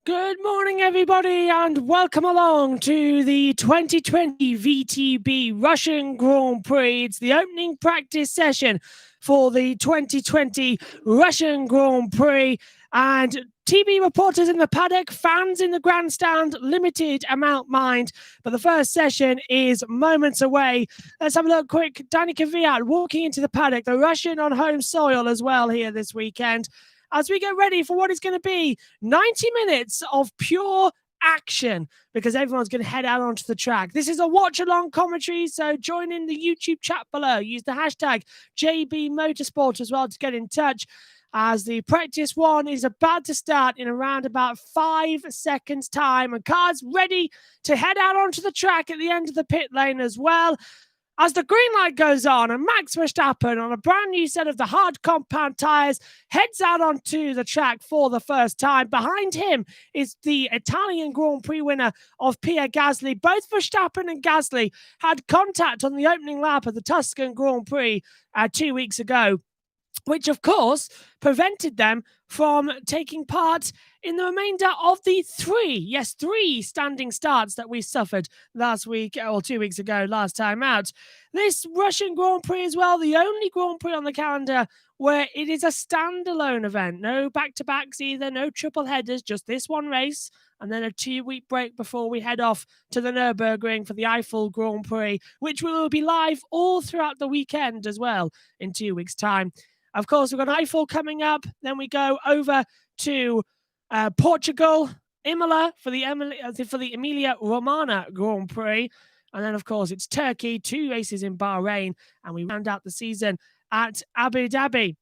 Good morning, everybody, and welcome along to the 2020 VTB Russian Grand Prix. It's the opening practice session for the 2020 Russian Grand Prix. And TV reporters in the paddock, fans in the grandstand, limited amount mind. But the first session is moments away. Let's have a look quick. Danica Kvyat walking into the paddock, the Russian on home soil as well here this weekend, as we get ready for what is going to be 90 minutes of pure action, because everyone's going to head out onto the track. This is a watch-along commentary, so join in the YouTube chat below. Use the hashtag JB Motorsport as well to get in touch, as the practice one is about to start in around about 5 seconds time, and cars ready to head out onto the track at the end of the pit lane as well. As the green light goes on and Max Verstappen on a brand new set of the hard compound tyres heads out onto the track for the first time. Behind him is the Italian Grand Prix winner of Pierre Gasly. Both Verstappen and Gasly had contact on the opening lap of the Tuscan Grand Prix 2 weeks ago, which of course prevented them from taking part in the remainder of the three standing starts that we suffered last week, or 2 weeks ago, last time out. This Russian Grand Prix as well, the only Grand Prix on the calendar where it is a standalone event. No back-to-backs either, no triple headers, just this one race, and then a 2-week break before we head off to the Nürburgring for the Eiffel Grand Prix, which will be live all throughout the weekend as well in 2 weeks' time. Of course, we've got Eiffel coming up. Then we go over to Portugal, Imola for the Emilia-Romagna Grand Prix. And then, of course, it's Turkey, 2 races in Bahrain. And we round out the season at Abu Dhabi.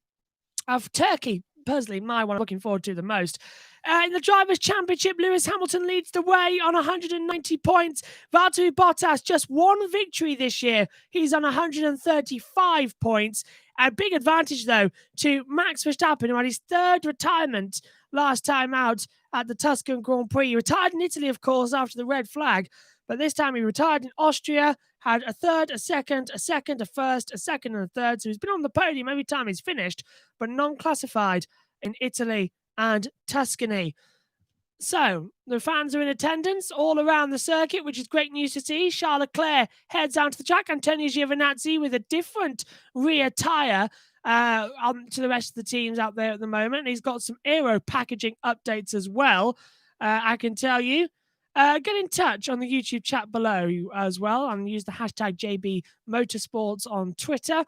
Of Turkey, personally, my one I'm looking forward to the most. In the Drivers' Championship, Lewis Hamilton leads the way on 190 points. Valtteri Bottas, just 1 victory this year. He's on 135 points. A big advantage, though, to Max Verstappen, who had his 3rd retirement last time out at the Tuscan Grand Prix. He retired in Italy, of course, after the red flag. But this time he retired in Austria, had a 3rd, a 2nd, a 2nd, a 1st, a 2nd, and a 3rd. So he's been on the podium every time he's finished, but non-classified in Italy and Tuscany. So the fans are in attendance all around the circuit, which is great news to see. Charles Leclerc heads down to the track. Antonio Giovinazzi with a different rear tyre to the rest of the teams out there at the moment. He's got some aero packaging updates as well, I can tell you. Get in touch on the YouTube chat below as well, and use the hashtag JB Motorsports on Twitter.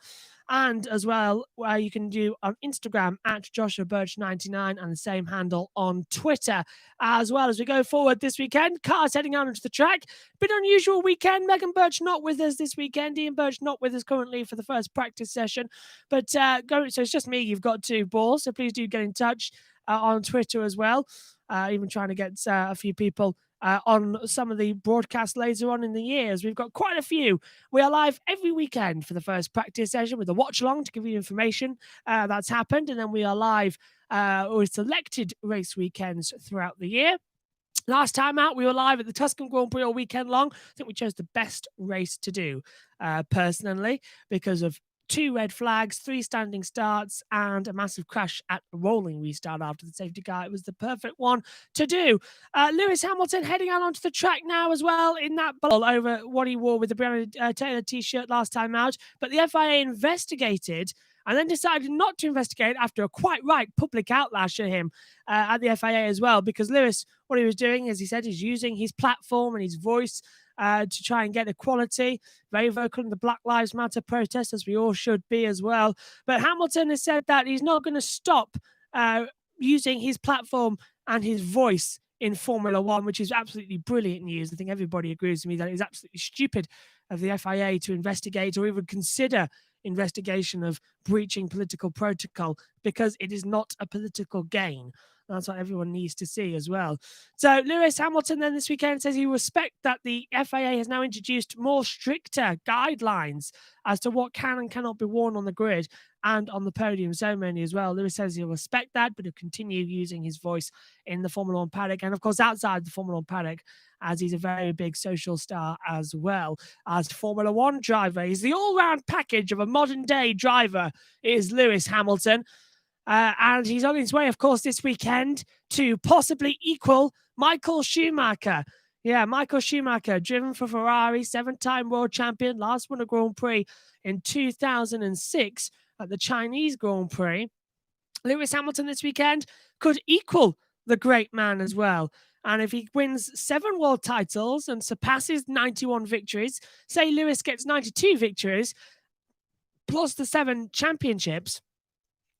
And as well, you can do on Instagram at Joshua Birch99, and the same handle on Twitter. As well, as we go forward this weekend, cars heading out onto the track. Bit unusual weekend. Megan Birch not with us this weekend. Ian Birch not with us currently for the first practice session. But so it's just me you've got to ball. So please do get in touch on Twitter as well. Even trying to get a few people on some of the broadcasts later on in the years. We've got quite a few. We are live every weekend for the first practice session with a watch along to give you information that's happened. And then we are live with selected race weekends throughout the year. Last time out, we were live at the Tuscan Grand Prix all weekend long. I think we chose the best race to do personally, because of 2 red flags, 3 standing starts, and a massive crash at a rolling restart after the safety car. It was the perfect one to do. Lewis Hamilton heading out onto the track now as well in that ball over what he wore with the Breonna Taylor t-shirt last time out. But the FIA investigated and then decided not to investigate after a quite right public outlash at him at the FIA as well, because Lewis, what he was doing, as he said, is using his platform and his voice to try and get equality. Very vocal in the Black Lives Matter protest, as we all should be as well. But Hamilton has said that he's not going to stop using his platform and his voice in Formula One, which is absolutely brilliant news. I think everybody agrees with me that it's absolutely stupid of the FIA to investigate or even consider investigation of breaching political protocol, because it is not a political gain. That's what everyone needs to see as well. So Lewis Hamilton then this weekend says he respects that the FIA has now introduced more stricter guidelines as to what can and cannot be worn on the grid and on the podium ceremony as well. Lewis says he'll respect that, but he'll continue using his voice in the Formula One paddock and, of course, outside the Formula One paddock, as he's a very big social star as well as Formula One driver. He's the all-round package of a modern-day driver, is Lewis Hamilton. And he's on his way, of course, this weekend to possibly equal Michael Schumacher. Yeah, Michael Schumacher, driven for Ferrari, 7-time world champion, last won a Grand Prix in 2006 at the Chinese Grand Prix. Lewis Hamilton this weekend could equal the great man as well. And if he wins 7 world titles and surpasses 91 victories, say Lewis gets 92 victories, plus the 7 championships,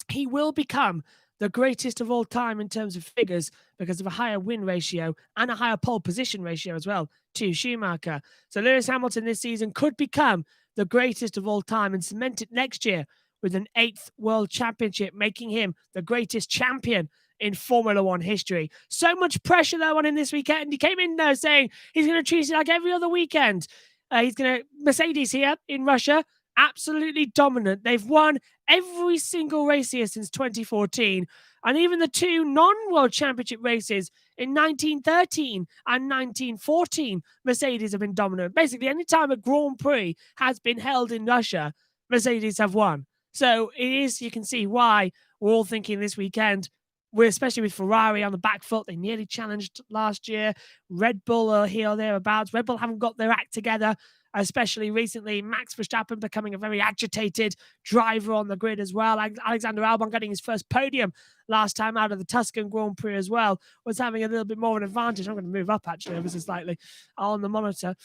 he will become the greatest of all time in terms of figures because of a higher win ratio and a higher pole position ratio as well to Schumacher. So Lewis Hamilton this season could become the greatest of all time and cement it next year with an 8th world championship, making him the greatest champion in Formula One history. So much pressure though on him this weekend. He came in there saying he's going to treat it like every other weekend. Mercedes here in Russia, absolutely dominant. They've won every single race here since 2014. And even the 2 non-World Championship races in 1913 and 1914, Mercedes have been dominant. Basically, any time a Grand Prix has been held in Russia, Mercedes have won. So it is, you can see why we're all thinking this weekend, especially with Ferrari on the back foot. They nearly challenged last year. Red Bull are here or thereabouts. Red Bull haven't got their act together, especially recently. Max Verstappen becoming a very agitated driver on the grid as well. Alexander Albon getting his first podium last time out of the Tuscan Grand Prix as well, was having a little bit more of an advantage. I'm going to move up actually ever so slightly on the monitor.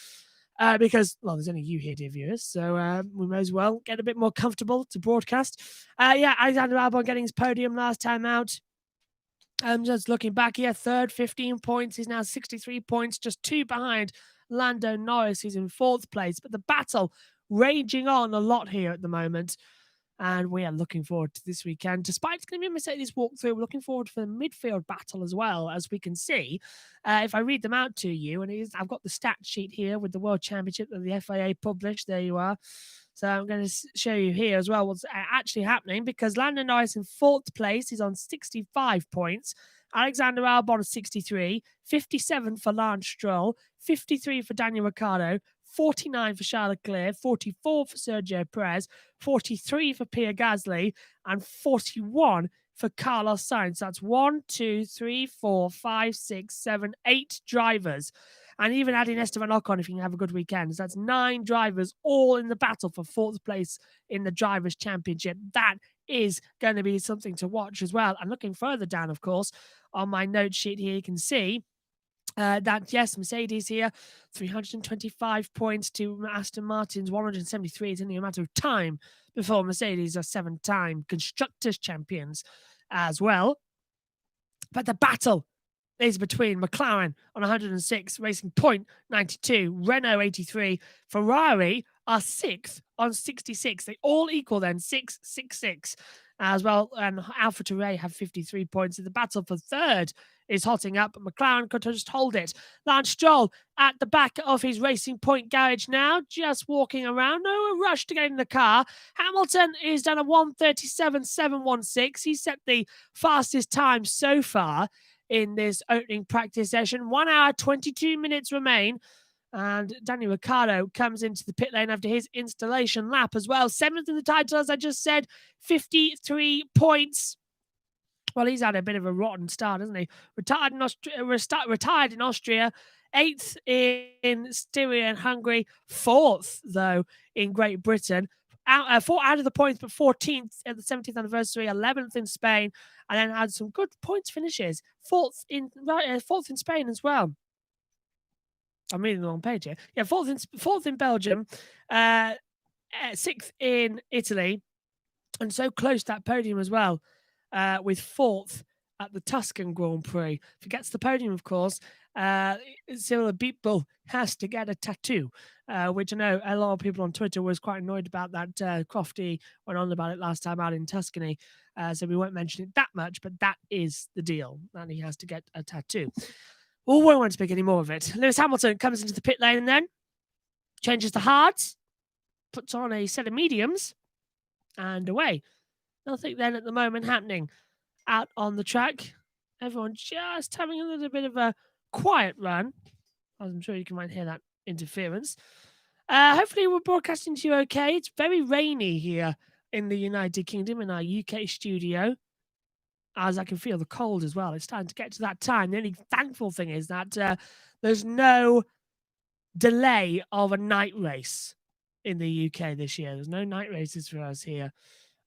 Because, well, there's only you here, dear viewers, so we may as well get a bit more comfortable to broadcast. Alexander Albon getting his podium last time out. Just looking back here, third, 15 points. He's now 63 points, just 2 behind Lando Norris, who's in 4th place. But the battle raging on a lot here at the moment. And we are looking forward to this weekend. Despite it's going to be a Mercedes walkthrough, we're looking forward for the midfield battle as well, as we can see. If I read them out to you, and I've got the stat sheet here with the World Championship that the FIA published. There you are. So I'm going to show you here as well what's actually happening, because Lando Norris in 4th place. He's on 65 points. Alexander Albon 63, 57 for Lance Stroll, 53 for Daniel Ricciardo, 49 for Charles Leclerc, 44 for Sergio Perez, 43 for Pierre Gasly, and 41 for Carlos Sainz. That's 1, 2, 3, 4, 5, 6, 7, 8 drivers. And even adding Esteban Ocon if you can have a good weekend. So that's 9 drivers all in the battle for 4th place in the Drivers' Championship. That is going to be something to watch as well. And looking further down, of course, on my note sheet here, you can see that, yes, Mercedes here, 325 points to Aston Martin's 173. It's only a matter of time before Mercedes are 7-time Constructors' Champions as well. But the battle is between McLaren on 106, Racing Point 92, Renault 83, Ferrari are 6th on 66. They all equal then 6, 6, 6 as well. And AlphaTauri have 53 points. So the battle for 3rd is hotting up, but McLaren could just hold it. Lance Stroll at the back of his Racing Point garage now, just walking around. No rush to get in the car. Hamilton is done a 1:37.716. He set the fastest time so far in this opening practice session. 1 hour, 22 minutes remain. And Daniel Ricciardo comes into the pit lane after his installation lap as well. 7th in the title, as I just said, 53 points. Well, he's had a bit of a rotten start, hasn't he? Retired in Austria, 8th in Styria and Hungary, 4th, though, in Great Britain. 4 out of the points, but 14th at the 70th anniversary, 11th in Spain, and then had some good points finishes. 4th in Spain as well. I'm reading the wrong page here. Yeah, 4th in Belgium, 6th in Italy, and so close to that podium as well, with 4th at the Tuscan Grand Prix. If he gets the podium, of course, Cyril Abiteboul has to get a tattoo, which I know a lot of people on Twitter was quite annoyed about that. Crofty went on about it last time out in Tuscany, so we won't mention it that much, but that is the deal, and he has to get a tattoo. Well, we won't speak any more of it. Lewis Hamilton comes into the pit lane and then changes the hards, puts on a set of mediums, and away. Nothing then at the moment happening out on the track. Everyone just having a little bit of a quiet run. I'm sure you can might hear that interference. Hopefully we're broadcasting to you okay. It's very rainy here in the United Kingdom in our UK studio. as I can feel the cold as well. It's starting to get to that time. The only thankful thing is that there's no delay of a night race in the UK this year. There's no night races for us here.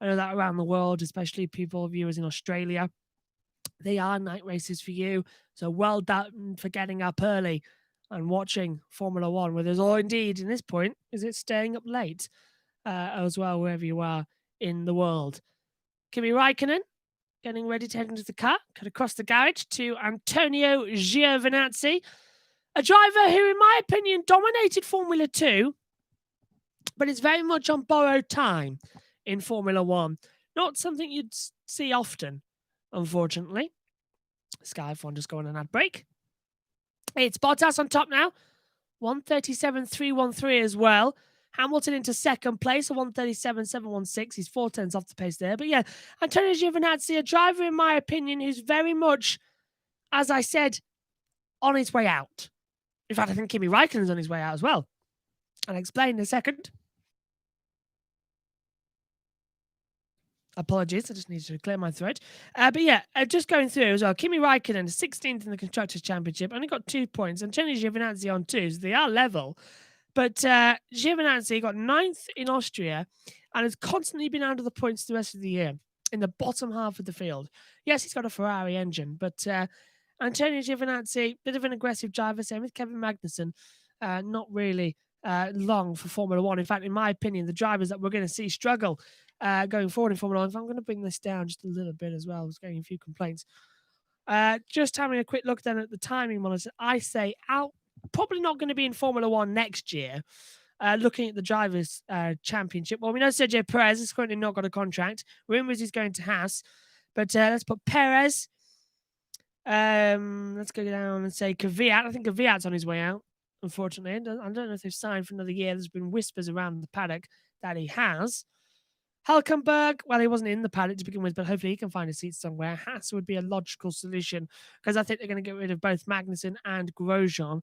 I know that around the world, especially people, viewers in Australia, they are night races for you. So well done for getting up early and watching Formula One with us, or indeed, in this point, is it staying up late as well, wherever you are in the world. Kimi Raikkonen getting ready to head into the car, cut across the garage to Antonio Giovinazzi, a driver who, in my opinion, dominated Formula 2, but it's very much on borrowed time in Formula 1. Not something you'd see often, unfortunately. Sky F1 just going on an ad break. It's Bottas on top now. 137.313 as well. Hamilton into second place, a 137.716. He's 4 tenths off the pace there. But yeah, Antonio Giovinazzi, a driver, in my opinion, who's very much, as I said, on his way out. In fact, I think Kimi Raikkonen's on his way out as well. I'll explain in a second. Apologies, I just needed to clear my throat. But yeah, just going through as well. Kimi Raikkonen, 16th in the Constructors' Championship, only got 2 points. Antonio Giovinazzi on 2, so they are level. But Giovinazzi got 9th in Austria and has constantly been out of the points the rest of the year in the bottom half of the field. Yes, he's got a Ferrari engine, but Antonio Giovinazzi, bit of an aggressive driver, same with Kevin Magnussen. Not really long for Formula One. In fact, in my opinion, the drivers that we're going to see struggle going forward in Formula One. If I'm going to bring this down just a little bit as well, I was getting a few complaints. Just having a quick look then at the timing monitor, I say out. Probably not going to be in Formula One next year. Looking at the Drivers' Championship. Well, we know Sergio Perez has currently not got a contract. Rumours he's going to Haas. But let's put Perez. Let's go down and say Kvyat. I think Kvyat's on his way out, unfortunately. I don't know if they've signed for another year. There's been whispers around the paddock that he has. Hulkenberg, well, he wasn't in the paddock to begin with, but hopefully he can find a seat somewhere. Haas would be a logical solution because I think they're going to get rid of both Magnussen and Grosjean.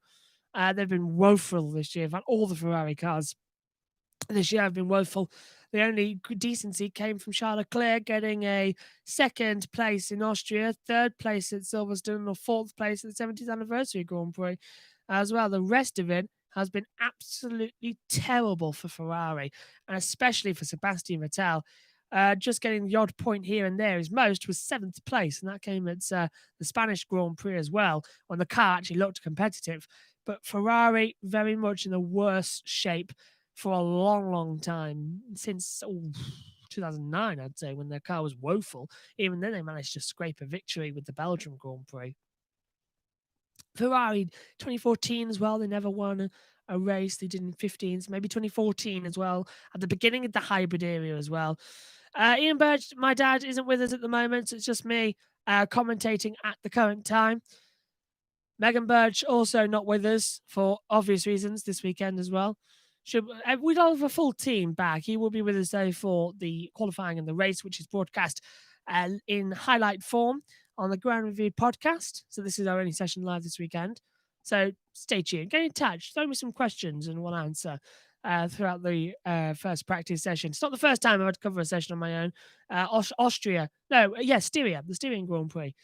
They've been woeful this year. In fact, all the Ferrari cars this year have been woeful. The only decency came from Charles Leclerc getting a 2nd place in Austria, 3rd place at Silverstone, or 4th place at the 70th anniversary Grand Prix as well. The rest of it has been absolutely terrible for Ferrari, and especially for Sebastian Vettel. Just getting the odd point here and there. His most was 7th place, and that came at the Spanish Grand Prix as well, when the car actually looked competitive. But Ferrari very much in the worst shape for a long, long time, since 2009, I'd say, when their car was woeful. Even then, they managed to scrape a victory with the Belgium Grand Prix. Ferrari 2014 as well, they never won a race. They did in 15, so maybe 2014 as well, at the beginning of the hybrid era as well. Ian Birch, my dad, isn't with us at the moment, so it's just me commentating at the current time. Megan Birch also not with us for obvious reasons this weekend as well. We'd have a full team back. He will be with us though for the qualifying and the race, which is broadcast in highlight form on the Grand Review podcast. So this is our only session live this weekend. So stay tuned. Get in touch. Throw me some questions and we'll answer throughout the first practice session. It's not the first time I've had to cover a session on my own. Styria, the Styrian Grand Prix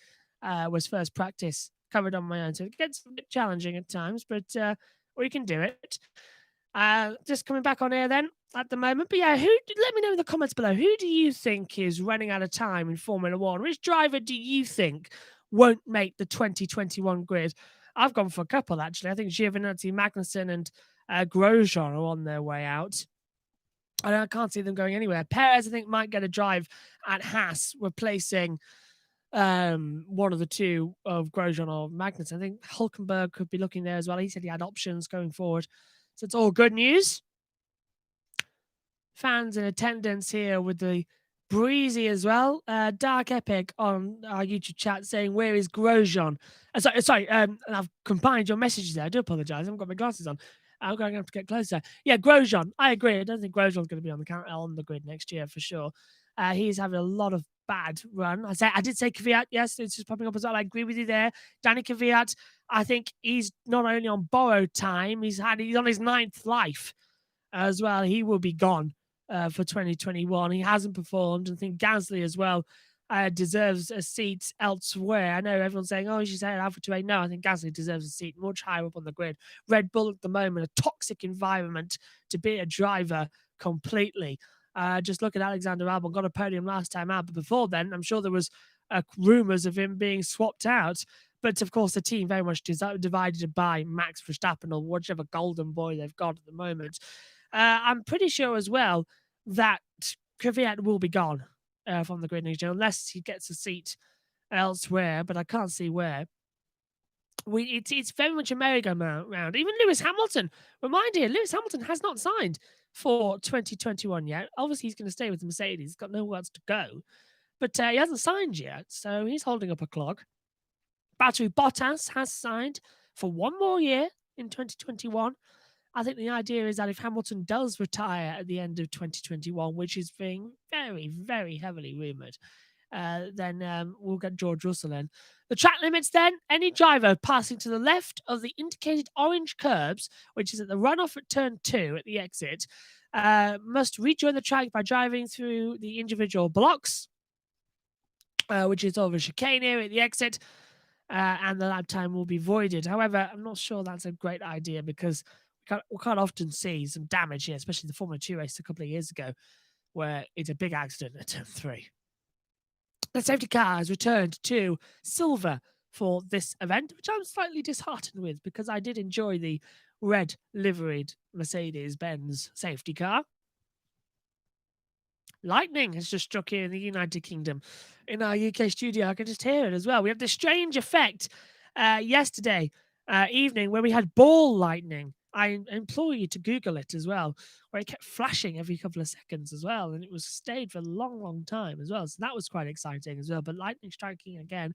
was first practice covered on my own. So it gets a bit challenging at times, but we can do it. Just coming back on air then at the moment. But yeah, let me know in the comments below. Who do you think is running out of time in Formula One? Which driver do you think won't make the 2021 grid? I've gone for a couple, actually. I think Giovinazzi, Magnussen, and Grosjean are on their way out. And I can't see them going anywhere. Perez, I think, might get a drive at Haas, replacing one of the two of Grosjean or Magnussen. I think Hulkenberg could be looking there as well. He said he had options going forward. So it's all good news. Fans in attendance here with the breezy as well. Dark Epic on our YouTube chat saying, where is Grosjean? Sorry, I've combined your messages there. I do apologize. I haven't got my glasses on. I'm going to have to get closer. Yeah, Grosjean. I agree. I don't think Grosjean's going to be on the grid next year for sure. He's having a lot of bad run. I did say Kvyat. Yes, it's just popping up as well. I agree with you there. Danny Kvyat, I think he's not only on borrowed time, he's on his 9th life as well. He will be gone for 2021. He hasn't performed. I think Gasly as well deserves a seat elsewhere. I know everyone's saying, oh, she's at Alpha 2A. No, I think Gasly deserves a seat much higher up on the grid. Red Bull at the moment, a toxic environment to be a driver completely. Just look at Alexander Albon, got a podium last time out, but before then, I'm sure there was rumours of him being swapped out. But of course, the team very much divided by Max Verstappen or whichever golden boy they've got at the moment. I'm pretty sure as well that Kvyat will be gone from the grid next year, unless he gets a seat elsewhere, but I can't see where. It's very much a merry-go-round. Even Lewis Hamilton, remind you, Lewis Hamilton has not signed for 2021 yet. Obviously, he's going to stay with Mercedes. He's got nowhere else to go, but he hasn't signed yet, so he's holding up a clock. Valtteri Bottas has signed for one more year in 2021. I think the idea is that if Hamilton does retire at the end of 2021, which is being very, very heavily rumoured, then we'll get George Russell in. The track limits then, any driver passing to the left of the indicated orange curbs, which is at the runoff at turn 2 at the exit, must rejoin the track by driving through the individual blocks, which is over a chicane here at the exit, and the lap time will be voided. However, I'm not sure that's a great idea because we can't often see some damage here, especially the Formula 2 race a couple of years ago, where it's a big accident at turn 3. The safety car has returned to silver for this event, which I'm slightly disheartened with because I did enjoy the red liveried Mercedes-Benz safety car. Lightning has just struck here in the United Kingdom. In our UK studio, I can just hear it as well. We had this strange effect yesterday evening where we had ball lightning. I implore you to Google it as well, where it kept flashing every couple of seconds as well, and it was stayed for a long, long time as well. So that was quite exciting as well. But lightning striking again,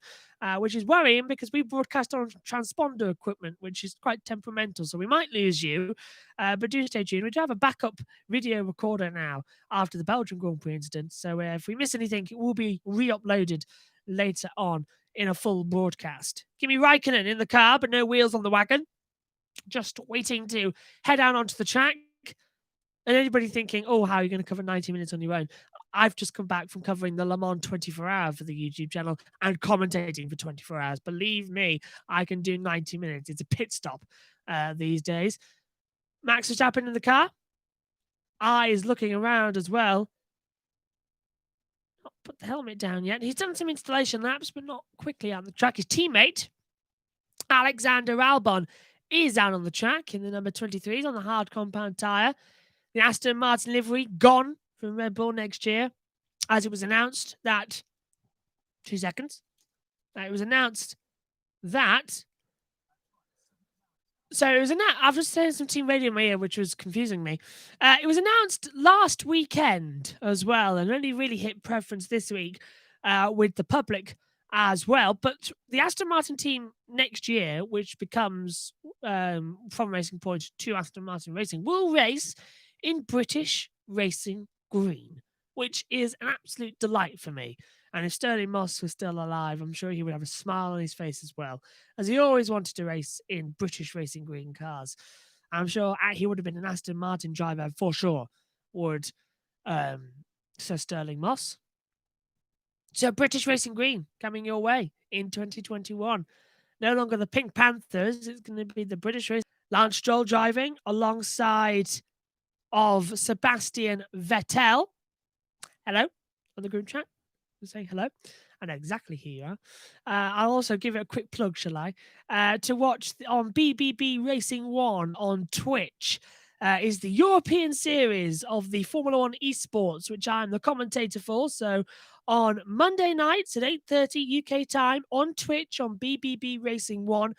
which is worrying because we broadcast on transponder equipment, which is quite temperamental. So we might lose you, but do stay tuned. We do have a backup video recorder now after the Belgian Grand Prix incident. So if we miss anything, it will be re-uploaded later on in a full broadcast. Kimi Raikkonen in the car, but no wheels on the wagon. Just waiting to head out onto the track. And anybody thinking, oh, how are you going to cover 90 minutes on your own? I've just come back from covering the Le Mans 24 hour for the YouTube channel and commentating for 24 hours. Believe me, I can do 90 minutes. It's a pit stop these days. Max Verstappen in the car. Eyes looking around as well. Not put the helmet down yet. He's done some installation laps, but not quickly on the track. His teammate, Alexander Albon, is out on the track in the number 23s on the hard compound tyre. The Aston Martin livery gone from Red Bull next year, as it was announced that 2 seconds. It was announced that. So it was announced. I've just said some team radio in my ear, which was confusing me. It was announced last weekend as well, and only really hit preference this week with the public as well. But the Aston Martin team next year, which becomes from Racing Point to Aston Martin Racing, will race in British Racing Green, which is an absolute delight for me. And if Sterling Moss was still alive, I'm sure he would have a smile on his face as well, as he always wanted to race in British Racing Green cars. I'm sure he would have been an Aston Martin driver for sure, would Sir Sterling Moss. So British Racing Green coming your way in 2021. No longer the Pink Panthers. It's going to be the British Racing. Lance Stroll driving alongside of Sebastian Vettel. Hello on the group chat. I'm saying hello. I know exactly who you are. I'll also give it a quick plug, shall I? To watch on BBB Racing 1 on Twitch. Is the European series of the Formula 1 esports, which I'm the commentator for. So on Monday nights at 8:30 UK time on Twitch on BBB Racing 1,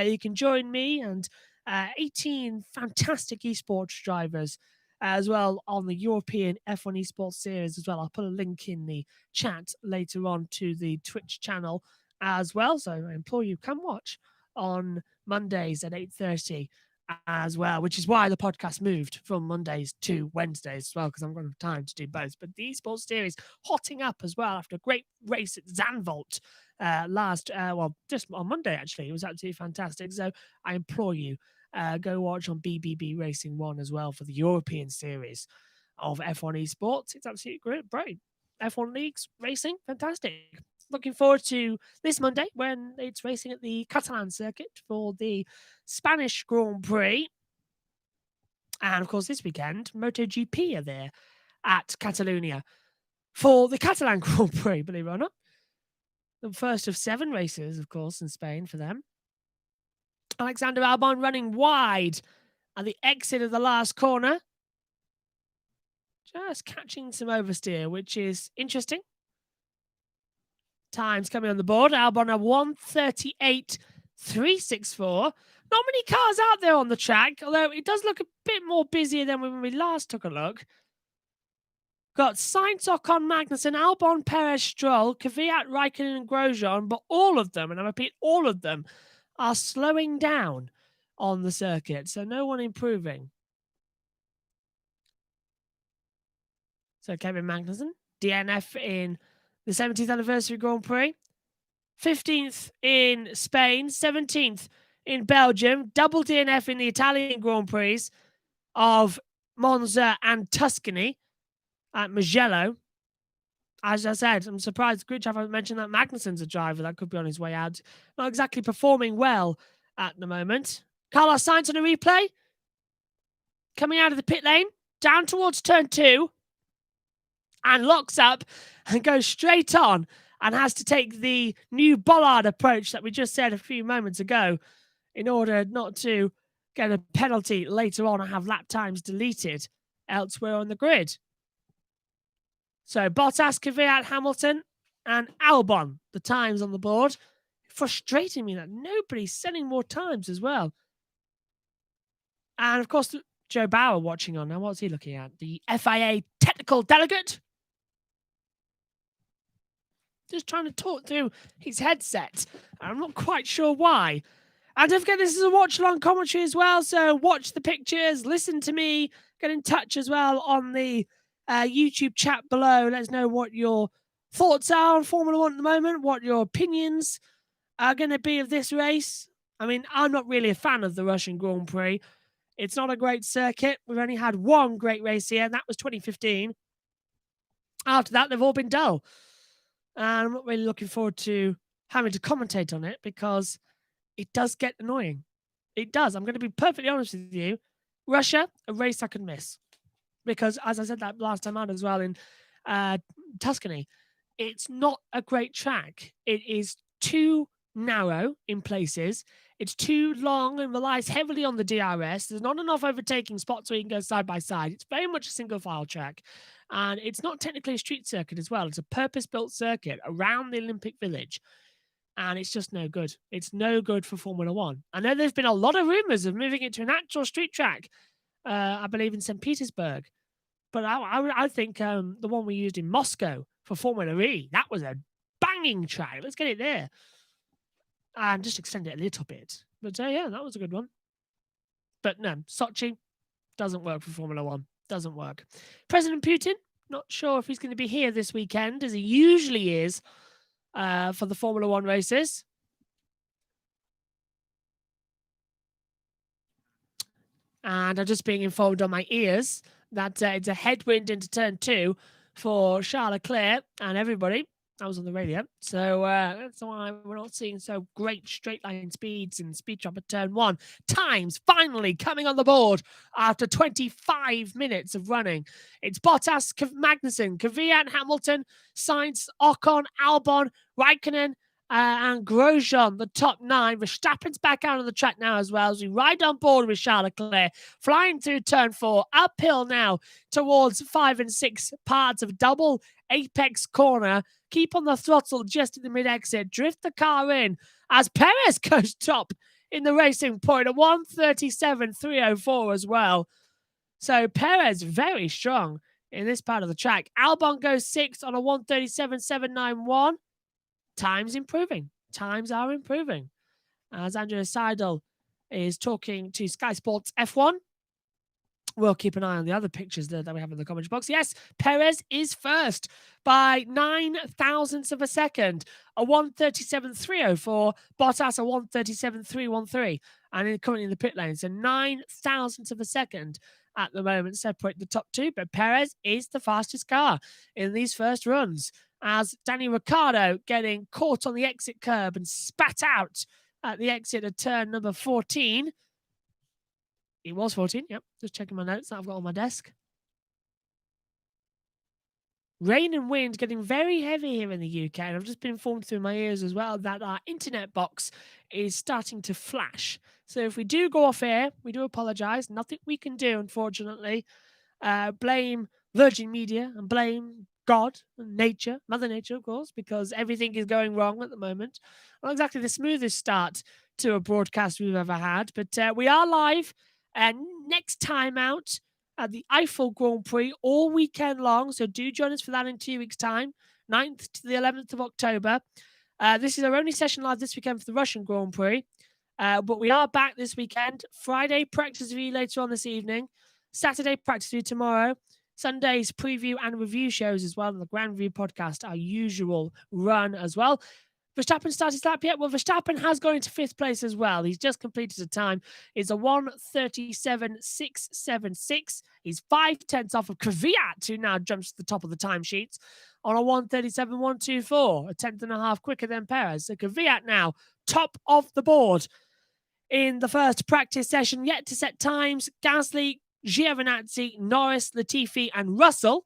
you can join me and 18 fantastic esports drivers as well on the European F1 esports series as well. I'll put a link in the chat later on to the Twitch channel as well. So I implore you, come watch on Mondays at 8:30 as well, which is why the podcast moved from Mondays to Wednesdays as well, because I'm going to have time to do both. But the esports series hotting up as well after a great race at Zandvoort just on Monday, actually. It was absolutely fantastic. So I implore you, go watch on BBB Racing 1 as well for the European series of F1 esports. It's absolutely great. F1 leagues racing. Fantastic. Looking forward to this Monday when it's racing at the Catalan circuit for the Spanish Grand Prix. And of course, this weekend, MotoGP are there at Catalonia for the Catalan Grand Prix, believe it or not. The first of 7 races, of course, in Spain for them. Alexander Albon running wide at the exit of the last corner. Just catching some oversteer, which is interesting. Times coming on the board. Albon a 1:38.364. Not many cars out there on the track, although it does look a bit more busier than when we last took a look. Got Sainz, Ocon, Magnussen, Albon, Perez, Stroll, Kvyat, Raikkonen, and Grosjean, but all of them, and I repeat, all of them, are slowing down on the circuit, so no one improving. So Kevin Magnussen, DNF in the 70th anniversary Grand Prix, 15th in Spain, 17th in Belgium, double DNF in the Italian Grand Prix of Monza and Tuscany at Mugello. As I said, I'm surprised Grid haven't mentioned that Magnussen's a driver that could be on his way out. Not exactly performing well at the moment. Carlos Sainz on a replay. Coming out of the pit lane, down towards turn 2. And locks up and goes straight on and has to take the new bollard approach that we just said a few moments ago in order not to get a penalty later on and have lap times deleted elsewhere on the grid. So Bottas, Kvyat, Hamilton, and Albon, the times on the board. Frustrating me that nobody's sending more times as well. And of course, Joe Bauer watching on now. What's he looking at? The FIA technical delegate. Just trying to talk through his headset. I'm not quite sure why. And don't forget, this is a watch-along commentary as well, so watch the pictures, listen to me, get in touch as well on the YouTube chat below. Let us know what your thoughts are on Formula 1 at the moment, what your opinions are going to be of this race. I mean, I'm not really a fan of the Russian Grand Prix. It's not a great circuit. We've only had one great race here, and that was 2015. After that, they've all been dull. And I'm not really looking forward to having to commentate on it because it does get annoying. It does. I'm going to be perfectly honest with you. Russia, a race I could miss. Because, as I said that last time out as well in Tuscany, it's not a great track. It is too narrow in places. It's too long and relies heavily on the DRS. There's not enough overtaking spots where you can go side by side. It's very much a single file track. And it's not technically a street circuit as well. It's a purpose-built circuit around the Olympic Village. And it's just no good. It's no good for Formula 1. I know there's been a lot of rumors of moving it to an actual street track, I believe in St. Petersburg. But I think the one we used in Moscow for Formula E, that was a banging track. Let's get it there. And just extend it a little bit. But yeah, that was a good one. But no, Sochi doesn't work for Formula 1. Doesn't work. President Putin, not sure if he's going to be here this weekend, as he usually is for the Formula 1 races. And I'm just being informed on my ears that it's a headwind into turn 2 for Charles Leclerc and everybody. I was on the radio. So that's why we're not seeing so great straight line speeds in speed trap at turn 1. Times finally coming on the board after 25 minutes of running. It's Bottas, Magnussen, Kvyat, Hamilton, Sainz, Ocon, Albon, Raikkonen, and Grosjean, the top 9. Verstappen's back out on the track now as well as we ride on board with Charles Leclerc, flying through turn 4, uphill now towards 5 and 6 parts of double apex corner. Keep on the throttle just at the mid-exit. Drift the car in as Perez goes top in the racing point at 1:37.304 as well. So Perez very strong in this part of the track. Albon goes 6th on a 1:37.791. Times improving. Times are improving. As Andrea Seidel is talking to Sky Sports F1. We'll keep an eye on the other pictures that we have in the comment box. Yes, Perez is first by 9 thousandths of a second. A 1:37.304. Bottas a 1:37.313. And currently in the pit lane. So 9 thousandths of a second. at the moment separate the top two, but Perez is the fastest car in these first runs, as Daniel Ricciardo getting caught on the exit curb and spat out at the exit of turn number 14. It was 14, yep. Just checking my notes that I've got on my desk. Rain and wind getting very heavy here in the UK, and I've just been informed through my ears as well that our internet box is starting to flash. So if we do go off air, we do apologise. Nothing we can do, unfortunately. Blame Virgin Media and blame God and nature, Mother Nature, of course, because everything is going wrong at the moment. Not exactly the smoothest start to a broadcast we've ever had, but we are live. And next time out at the Eiffel Grand Prix all weekend long. So do join us for that in 2 weeks' time, 9th to the 11th of October. This is our only session live this weekend for the Russian Grand Prix. But we are back this weekend. Friday, practice review later on this evening. Saturday, practice review tomorrow. Sunday's preview and review shows as well. And the Grand Review podcast, our usual run as well. Verstappen started his lap yet? Well, Verstappen has gone into 5th place as well. He's just completed a time. It's a 1:37.676. He's 5/10 off of Kvyat, who now jumps to the top of the timesheets on a 1:37.124, a tenth and a half quicker than Perez. So Kvyat now top of the board in the first practice session. Yet to set times, Gasly, Giovinazzi, Norris, Latifi, and Russell,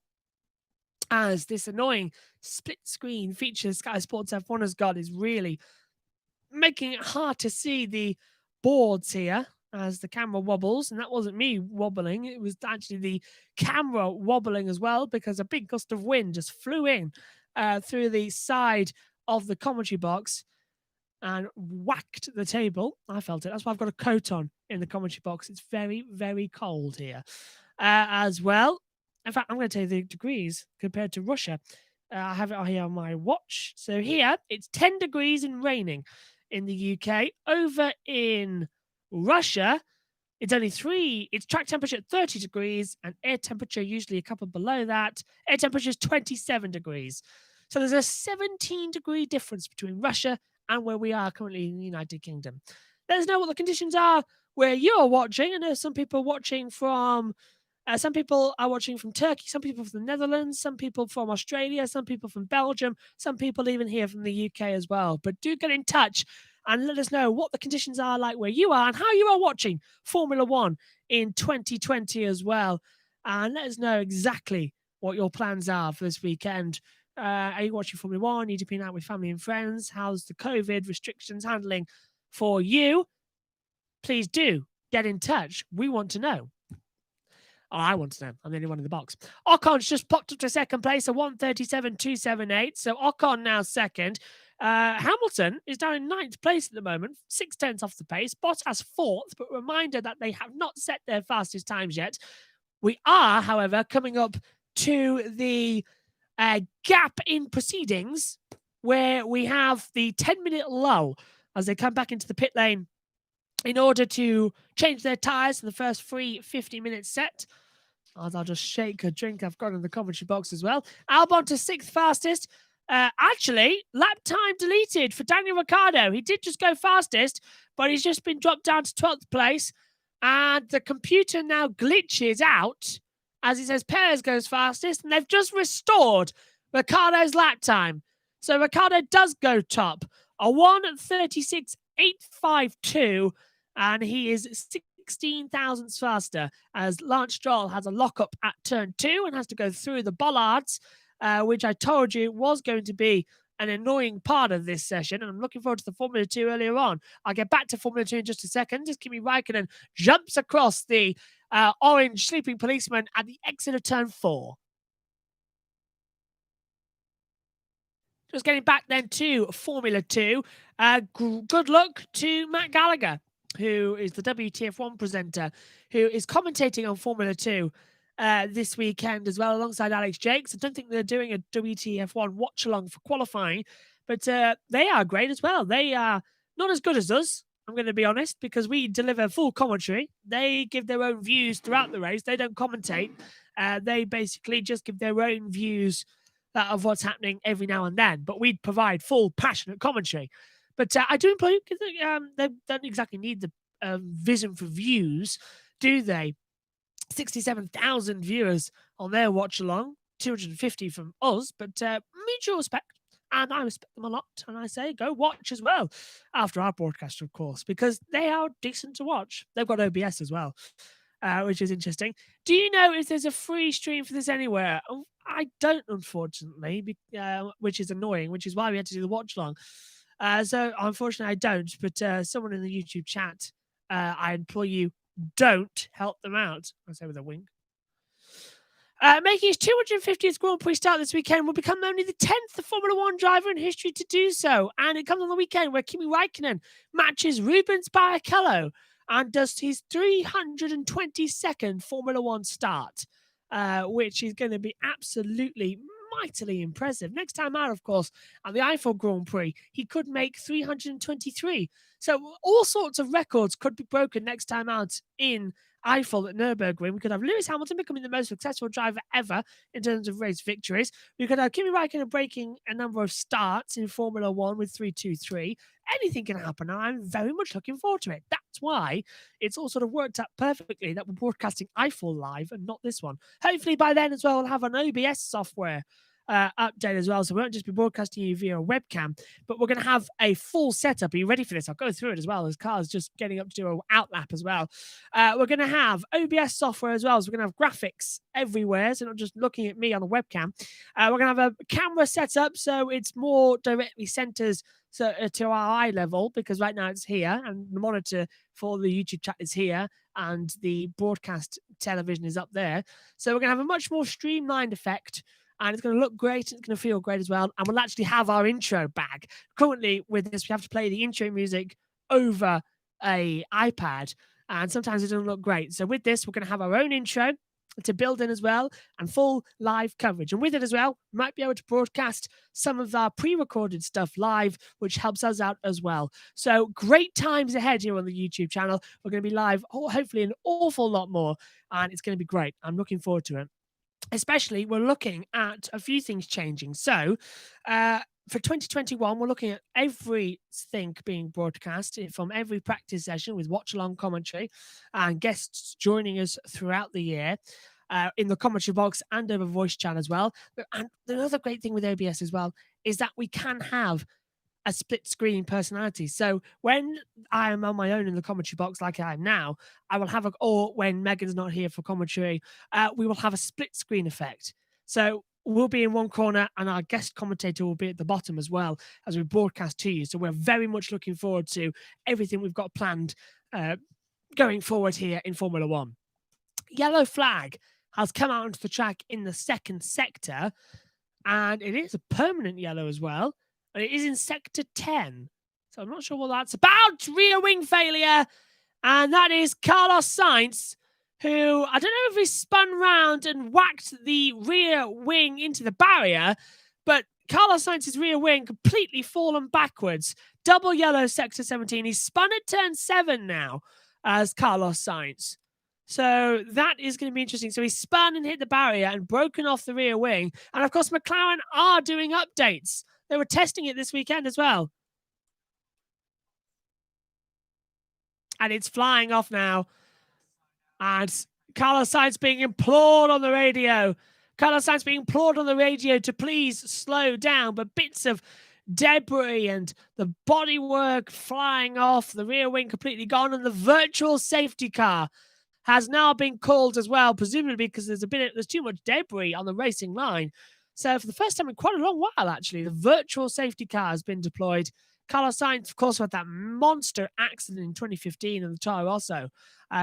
as this annoying split screen feature Sky Sports F1 has got is really making it hard to see the boards here as the camera wobbles. And that wasn't me wobbling. It was actually the camera wobbling as well, because a big gust of wind just flew in through the side of the commentary box and whacked the table. I felt it. That's why I've got a coat on in the commentary box. It's very, very cold here as well. In fact, I'm going to tell you the degrees compared to Russia. I have it here on my watch. So here, it's 10 degrees and raining in the UK. Over in Russia, it's only 3. It's track temperature at 30 degrees and air temperature usually a couple below that. Air temperature is 27 degrees. So there's a 17-degree difference between Russia and where we are currently in the United Kingdom. Let us know what the conditions are where you're watching. I know some people watching from... some people are watching from Turkey, some people from the Netherlands, some people from Australia, some people from Belgium, some people even here from the UK as well. But do get in touch and let us know what the conditions are like where you are and how you are watching Formula One in 2020 as well. And let us know exactly what your plans are for this weekend. Are you watching Formula One? Are you dipping out with family and friends? How's the COVID restrictions handling for you? Please do get in touch. We want to know. Oh, I want to know. I'm the only one in the box. Ocon's just popped up to second place, a 1:37.278. So Ocon now second. Hamilton is down in 9th place at the moment, 6/10 off the pace. Bottas 4th, but reminder that they have not set their fastest times yet. We are, however, coming up to the gap in proceedings where we have the 10-minute lull as they come back into the pit lane in order to change their tyres for the first free 50-minute set. As I'll just shake a drink I've got in the commentary box as well. Albon to 6th fastest. Actually, lap time deleted for Daniel Ricciardo. He did just go fastest, but he's just been dropped down to 12th place. And the computer now glitches out as it says Perez goes fastest. And they've just restored Ricciardo's lap time. So Ricciardo does go top. A 1:36.852. And he is 16 thousandths faster as Lance Stroll has a lockup at turn 2 and has to go through the bollards, which I told you was going to be an annoying part of this session. And I'm looking forward to the Formula 2 earlier on. I'll get back to Formula 2 in just a second. Just Kimi Raikkonen jumps across the orange sleeping policeman at the exit of turn 4. Just getting back then to Formula 2. Good luck to Matt Gallagher, who is the WTF1 presenter, who is commentating on Formula 2 this weekend as well, alongside Alex Jakes. I don't think they're doing a WTF1 watch-along for qualifying, but they are great as well. They are not as good as us, I'm going to be honest, because we deliver full commentary. They give their own views throughout the race. They don't commentate. They basically just give their own views of what's happening every now and then, but we provide full, passionate commentary. But I do employ, they don't exactly need the vision for views, do they? 67,000 viewers on their watch along, 250 from us, but mutual respect. And I respect them a lot. And I say, go watch as well after our broadcast, of course, because they are decent to watch. They've got OBS as well, which is interesting. Do you know if there's a free stream for this anywhere? I don't, unfortunately, which is annoying, which is why we had to do the watch long. So, unfortunately, I don't. But someone in the YouTube chat, I implore you, don't help them out. I say with a wink. Making his 250th Grand Prix start this weekend will become only the 10th Formula One driver in history to do so. And it comes on the weekend where Kimi Raikkonen matches Rubens Barrichello and does his 322nd Formula One start, which is going to be absolutely mightily impressive. Next time out, of course, at the Eiffel Grand Prix, he could make 323. So all sorts of records could be broken next time out in Eiffel at Nürburgring. We could have Lewis Hamilton becoming the most successful driver ever in terms of race victories. We could have Kimi Raikkonen breaking a number of starts in Formula One with 323. Anything can happen, and I'm very much looking forward to it. That's why it's all sort of worked out perfectly that we're broadcasting Eiffel live and not this one. Hopefully by then as well, we'll have an OBS software update as well, so we won't just be broadcasting you via a webcam, but we're going to have a full setup. Are you ready for this? I'll go through it as well, as Carl's just getting up to do an outlap as well. We're going to have OBS software as well, so we're going to have graphics everywhere, so not just looking at me on the webcam. We're going to have a camera set up so it's more directly centers to our eye level, because right now it's here and the monitor for the YouTube chat is here and the broadcast television is up there. So we're going to have a much more streamlined effect, and it's going to look great. It's going to feel great as well. And we'll actually have our intro back. Currently, with this, we have to play the intro music over a iPad, and sometimes it doesn't look great. So with this, we're going to have our own intro to build in as well, and full live coverage. And with it as well, we might be able to broadcast some of our pre-recorded stuff live, which helps us out as well. So great times ahead here on the YouTube channel. We're going to be live, hopefully an awful lot more, and it's going to be great. I'm looking forward to it. Especially, we're looking at a few things changing. So, for 2021, we're looking at everything being broadcast from every practice session with watch-along commentary and guests joining us throughout the year in the commentary box and over voice chat as well. And the other great thing with OBS as well is that we can have a split screen personality. So when I am on my own in the commentary box, like I am now, I will have or when Megan's not here for commentary, we will have a split screen effect. So we'll be in one corner and our guest commentator will be at the bottom as well as we broadcast to you. So we're very much looking forward to everything we've got planned going forward here in Formula One. Yellow flag has come out onto the track in the second sector, and it is a permanent yellow as well. And it is in sector 10. So I'm not sure what that's about. Rear wing failure. And that is Carlos Sainz, who, I don't know if he spun round and whacked the rear wing into the barrier, but Carlos Sainz's rear wing completely fallen backwards. Double yellow sector 17. He's spun at turn 7 now as Carlos Sainz. So that is going to be interesting. So he spun and hit the barrier and broken off the rear wing. And of course, McLaren are doing updates. They were testing it this weekend as well. And it's flying off now. And Carlos Sainz being implored on the radio. Carlos Sainz being implored on the radio to please slow down. But bits of debris and the bodywork flying off, the rear wing completely gone, and the virtual safety car has now been called as well, presumably because there's too much debris on the racing line. So for the first time in quite a long while, actually, the virtual safety car has been deployed. Carlos Sainz, of course, had that monster accident in 2015 in the Toro Rosso,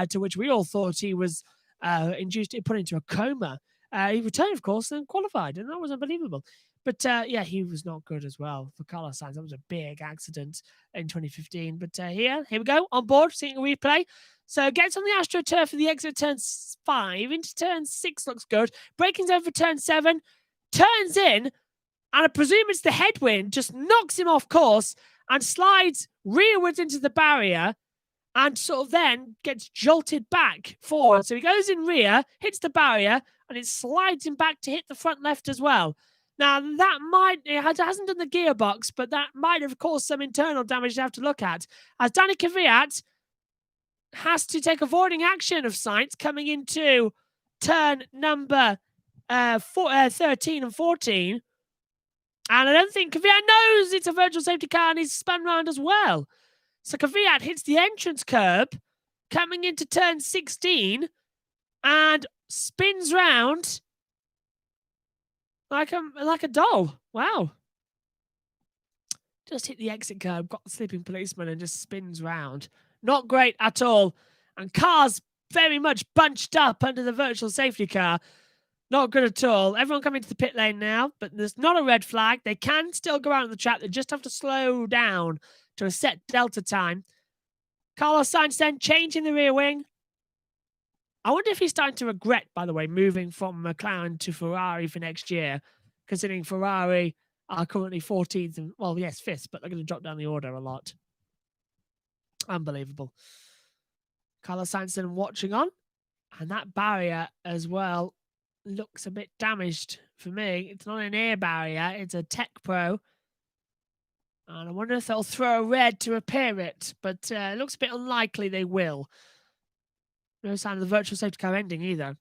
to which we all thought he was put into a coma. He returned, of course, and qualified, and that was unbelievable. But yeah, he was not good as well for Carlos Sainz. That was a big accident in 2015. But here we go, on board, seeing a replay. So gets on the AstroTurf for the exit turn 5. Into turn 6 looks good. Braking's over turn 7. Turns in, and I presume it's the headwind, just knocks him off course and slides rearwards into the barrier and sort of then gets jolted back forward. So he goes in rear, hits the barrier, and it slides him back to hit the front left as well. Now, it hasn't done the gearbox, but that might have caused some internal damage to have to look at, as Danny Kvyat has to take avoiding action of Sainz coming into turn number 13 and 14. And I don't think Kvyat knows it's a virtual safety car and he's spun round as well. So Kvyat hits the entrance curb coming into turn 16 and spins round like a doll. Wow. Just hit the exit curb, got the sleeping policeman and just spins round. Not great at all. And cars very much bunched up under the virtual safety car. Not good at all. Everyone coming to the pit lane now, but there's not a red flag. They can still go out on the track. They just have to slow down to a set delta time. Carlos Sainz then changing the rear wing. I wonder if he's starting to regret, by the way, moving from McLaren to Ferrari for next year, considering Ferrari are currently 14th and, well, yes, 5th, but they're going to drop down the order a lot. Unbelievable. Carlos Sainz then watching on, and that barrier as well looks a bit damaged for me. It's not an air barrier, it's a Tech Pro. And I wonder if they'll throw a red to repair it, but it looks a bit unlikely they will. No sign of the virtual safety car ending either.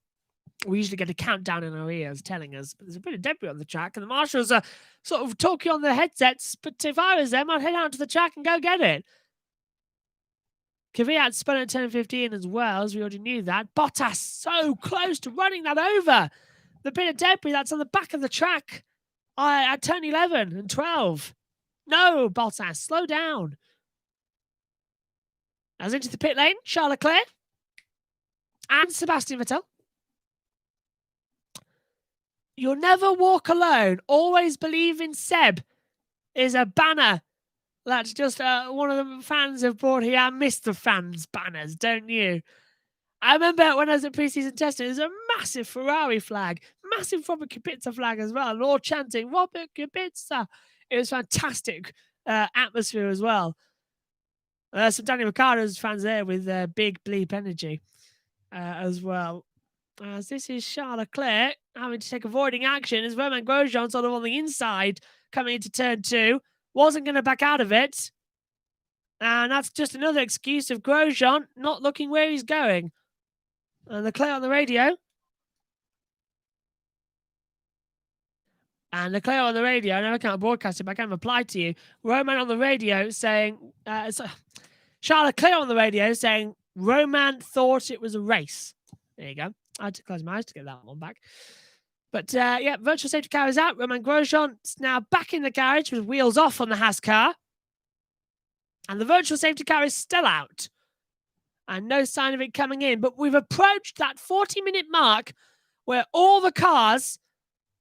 We usually get a countdown in our ears telling us, but there's a bit of debris on the track, and the marshals are sort of talking on their headsets, but if I was them, I'd head out to the track and go get it. Kvyat spun at turn 15 as well, as we already knew that. Bottas so close to running that over. The bit of debris that's on the back of the track at turn 11 and 12. No, Bottas, slow down. As into the pit lane, Charles Leclerc and Sebastian Vettel. You'll never walk alone. Always believe in Seb is a banner. That's just one of the fans have brought here. I miss the fans' banners, don't you? I remember when I was at pre-season testing, there's a massive Ferrari flag, massive Robert Kubica flag as well, and all chanting, Robert Kubica. It was fantastic atmosphere as well. Some Danny Ricciardo's fans there with big bleep energy as well. As this is Charles Leclerc having to take avoiding action as Romain Grosjean sort of on the inside coming into turn 2. Wasn't going to back out of it. And that's just another excuse of Grosjean not looking where he's going. And Leclerc on the radio. And Leclerc on the radio, I know I can't broadcast it, but I can reply to you. Roman on the radio saying, Charles Leclerc on the radio saying, Roman thought it was a race. There you go. I had to close my eyes to get that one back. But yeah, virtual safety car is out. Romain Grosjean's now back in the garage with wheels off on the Haas car. And the virtual safety car is still out. And no sign of it coming in. But we've approached that 40-minute mark where all the cars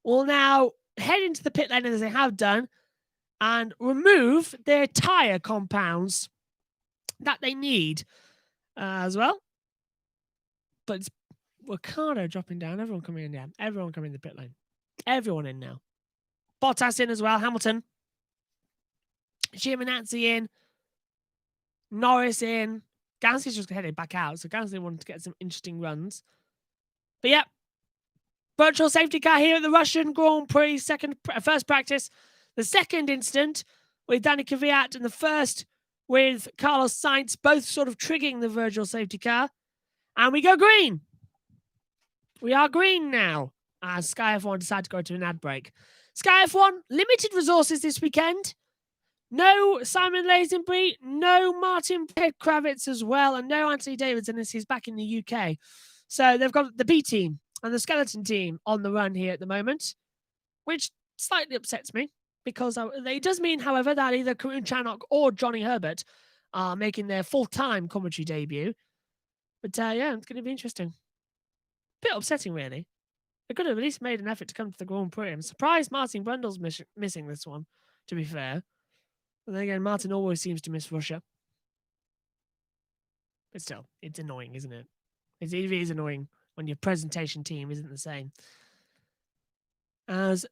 will now head into the pit lane as they have done and remove their tyre compounds that they need as well. But it's Ricciardo dropping down. Everyone coming in down. Everyone coming in the pit lane. Everyone in now. Bottas in as well. Hamilton. Giovinazzi in. Norris in. Gasly's just headed back out. So Gasly wanted to get some interesting runs. But yeah. Virtual safety car here at the Russian Grand Prix. First practice. The second incident with Danny Kvyat and the first with Carlos Sainz. Both sort of triggering the virtual safety car. And we go green. We are green now, as Sky F1 decided to go to an ad break. Sky F1, limited resources this weekend. No Simon Lazenby, no Martin Kravitz as well, and no Anthony Davidson as he's back in the UK. So they've got the B team and the skeleton team on the run here at the moment, which slightly upsets me because it does mean, however, that either Karun Chanok or Johnny Herbert are making their full-time commentary debut. But yeah, it's going to be interesting. Bit upsetting, really. They could have at least made an effort to come to the Grand Prix. I'm surprised Martin Brundle's missing this one, to be fair. But then again, Martin always seems to miss Russia. But still, it's annoying, isn't it? It is annoying when your presentation team isn't the same. As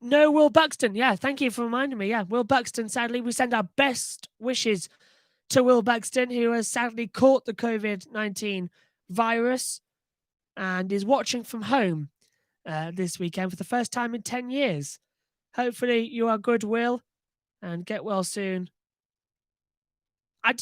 no Will Buxton. Yeah, thank you for reminding me. Yeah, Will Buxton, sadly, we send our best wishes to Will Buxton, who has sadly caught the COVID-19 virus and is watching from home this weekend for the first time in 10 years. Hopefully you are good, Will, and get well soon. I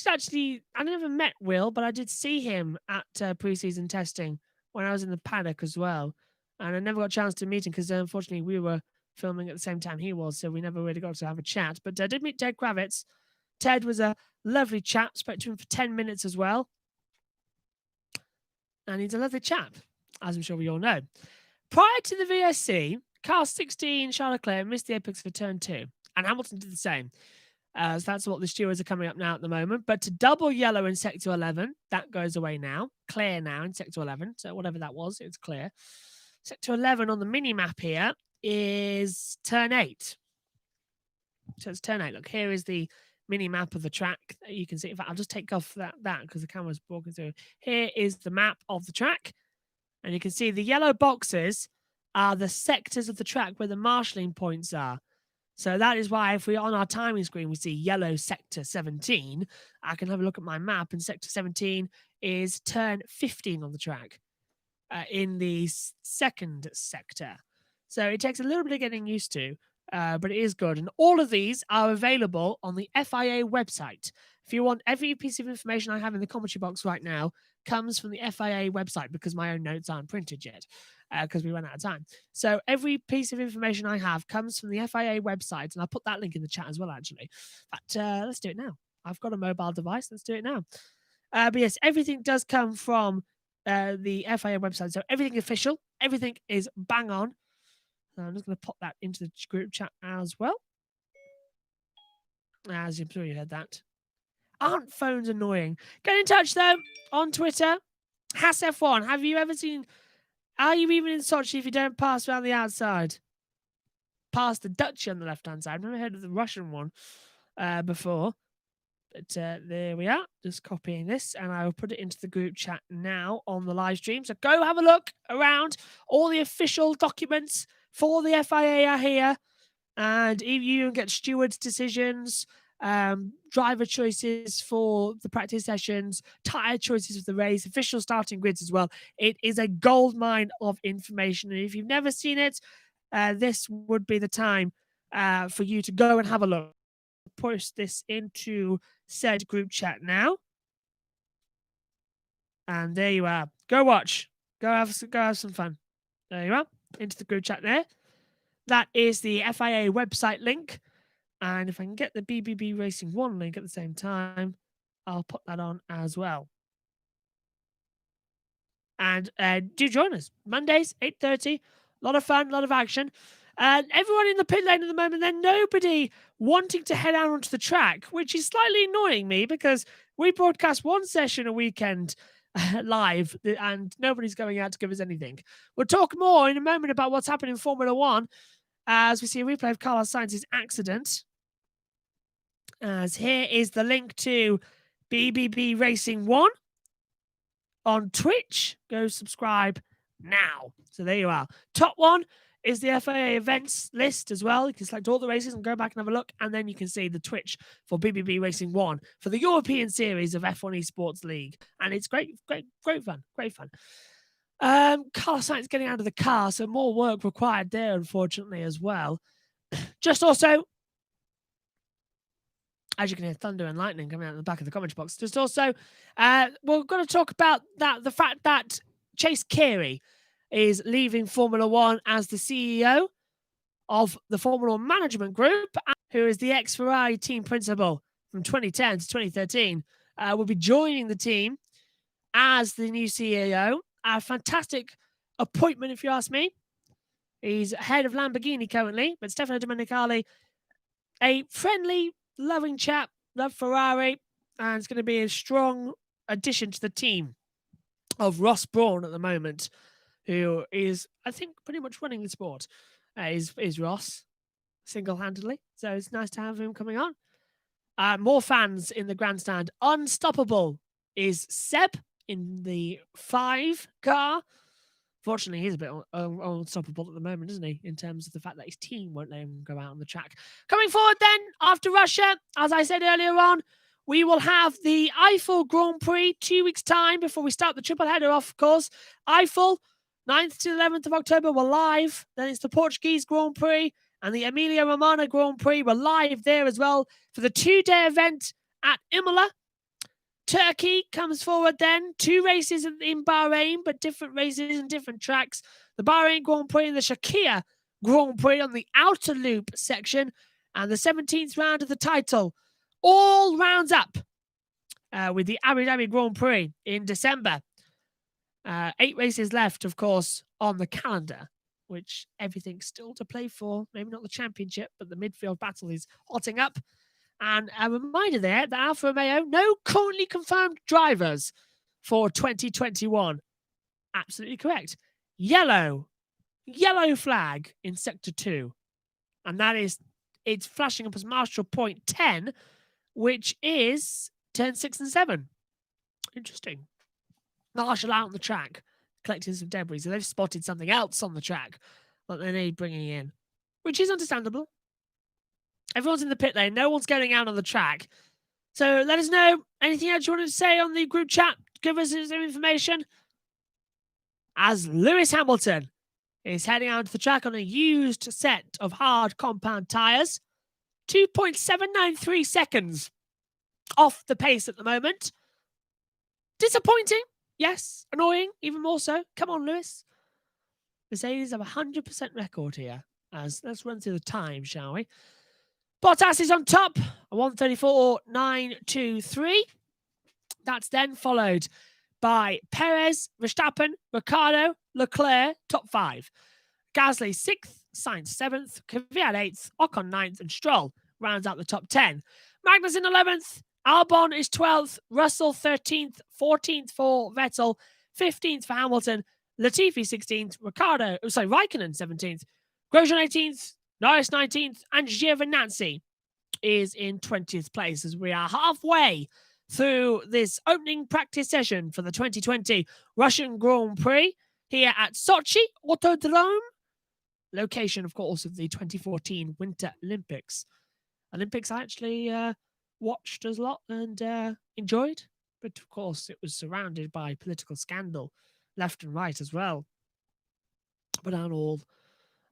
never met Will, but I did see him at pre-season testing when I was in the paddock as well. And I never got a chance to meet him because unfortunately we were filming at the same time he was, so we never really got to have a chat. But I did meet Ted Kravitz. Ted was a lovely chap. Spoke to him for 10 minutes as well. And he's a lovely chap, as I'm sure we all know. Prior to the VSC, car 16, Charles Leclerc, missed the apex for turn 2. And Hamilton did the same. So that's what the stewards are coming up now at the moment. But to double yellow in Sector 11, that goes away now. Clear now in Sector 11. So whatever that was, it's clear. Sector 11 on the mini-map here is turn 8. So it's turn 8. Look, here is the mini-map of the track. You can see, in fact, I'll just take off that because the camera's walking through. Here is the map of the track. And you can see the yellow boxes are the sectors of the track where the marshalling points are. So that is why if we're on our timing screen, we see yellow sector 17, I can have a look at my map, and sector 17 is turn 15 on the track in the second sector. So it takes a little bit of getting used to, but it is good. And all of these are available on the FIA website. If you want every piece of information I have in the commentary box right now comes from the FIA website because my own notes aren't printed yet. Because we ran out of time. So every piece of information I have comes from the FIA website, and I'll put that link in the chat as well, actually. But let's do it now. I've got a mobile device. Let's do it now. But yes, everything does come from the FIA website. So everything official, everything is bang on. So I'm just going to pop that into the group chat as well. As I'm sure you heard that. Aren't phones annoying? Get in touch, though, on Twitter. HasF1. Have you ever seen... Are you even in Sochi if you don't pass around the outside? Past the Dutch on the left-hand side. I've never heard of the Russian one before. But there we are. Just copying this, and I will put it into the group chat now on the live stream. So go have a look around. All the official documents for the FIA are here. And if you can get stewards' decisions, driver choices for the practice sessions, tyre choices for the race, official starting grids as well. It is a goldmine of information. And if you've never seen it, this would be the time for you to go and have a look. Post this into said group chat now. And there you are. Go watch. Go have some fun. There you are. Into the group chat there. That is the FIA website link. And if I can get the BBB Racing 1 link at the same time, I'll put that on as well. And do join us. Mondays, 8:30. A lot of fun, a lot of action. And everyone in the pit lane at the moment, then nobody wanting to head out onto the track, which is slightly annoying me because we broadcast one session a weekend live and nobody's going out to give us anything. We'll talk more in a moment about what's happening in Formula One as we see a replay of Carlos Sainz's accident. As here is the link to BBB Racing 1 on Twitch. Go subscribe now. So there you are. Top one is the FIA events list as well. You can select all the races and go back and have a look. And then you can see the Twitch for BBB Racing 1 for the European series of F1 Esports League. And it's great fun. Great fun. Carlos Sainz getting out of the car, so more work required there, unfortunately, as well. Just also, as you can hear, thunder and lightning coming out of the back of the comment box. Just also, we're going to talk about the fact that Chase Carey is leaving Formula One as the CEO of the Formula One Management Group, who is the ex-Ferrari team principal from 2010 to 2013, will be joining the team as the new CEO. A fantastic appointment, if you ask me. He's head of Lamborghini currently, but Stefano Domenicali, a friendly, loving chap, love Ferrari, and it's going to be a strong addition to the team of Ross Brawn at the moment, who is, I think, pretty much running the sport. Is Ross single-handedly, so it's nice to have him coming on. More fans in the grandstand. Unstoppable is Seb in the 5 car. Fortunately, he's a bit unstoppable at the moment, isn't he? In terms of the fact that his team won't let him go out on the track. Coming forward then, after Russia, as I said earlier on, we will have the Eiffel Grand Prix 2 weeks' time before we start the triple header off, of course. Eiffel, 9th to 11th of October, we're live. Then it's the Portuguese Grand Prix and the Emilia-Romagna Grand Prix. We're live there as well for the 2-day event at Imola. Turkey comes forward then. 2 races in Bahrain, but different races and different tracks. The Bahrain Grand Prix and the Shakir Grand Prix on the outer loop section, and the 17th round of the title. All rounds up with the Abu Dhabi Grand Prix in December. 8 races left, of course, on the calendar, which everything's still to play for. Maybe not the championship, but the midfield battle is hotting up. And a reminder there that Alfa Romeo, no currently confirmed drivers for 2021. Absolutely correct. Yellow flag in Sector 2. And that is, it's flashing up as Marshall Point 10, which is turn 6 and 7. Interesting. Marshall out on the track, collecting some debris. So they've spotted something else on the track that they need bringing in, which is understandable. Everyone's in the pit lane. No one's getting out on the track. So let us know anything else you want to say on the group chat. Give us some information. As Lewis Hamilton is heading out to the track on a used set of hard compound tyres. 2.793 seconds off the pace at the moment. Disappointing. Yes. Annoying. Even more so. Come on, Lewis. Mercedes have a 100% record here. Let's run through the time, shall we? Bottas is on top, 134.923. That's then followed by Perez, Verstappen, Ricciardo, Leclerc, top 5. Gasly 6th, Sainz 7th, Kvyat 8th, Ocon 9th, and Stroll rounds out the top 10. Magnussen 11th, Albon is 12th, Russell 13th, 14th for Vettel, 15th for Hamilton, Latifi 16th, Raikkonen 17th, Grosjean 18th, Norris 19th, and Giovinazzi is in 20th place as we are halfway through this opening practice session for the 2020 Russian Grand Prix here at Sochi Autodrome, location, of course, of the 2014 Winter Olympics. Olympics I actually watched a lot and enjoyed, but of course it was surrounded by political scandal left and right as well. But aren't all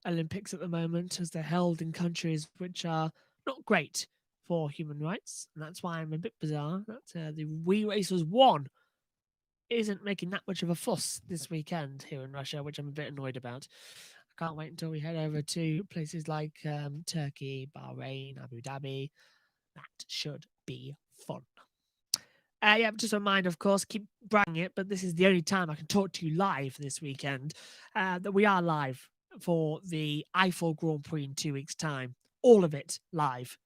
Olympics at the moment, as they're held in countries which are not great for human rights, and that's why I'm a bit bizarre that the We Racers 1 isn't making that much of a fuss this weekend here in Russia, which I'm a bit annoyed about. I can't wait until we head over to places like Turkey, Bahrain, Abu Dhabi. That should be fun. Just a reminder, of course, keep bragging it, but this is the only time I can talk to you live this weekend, that we are live for the Eiffel Grand Prix in 2 weeks' time. All of it live.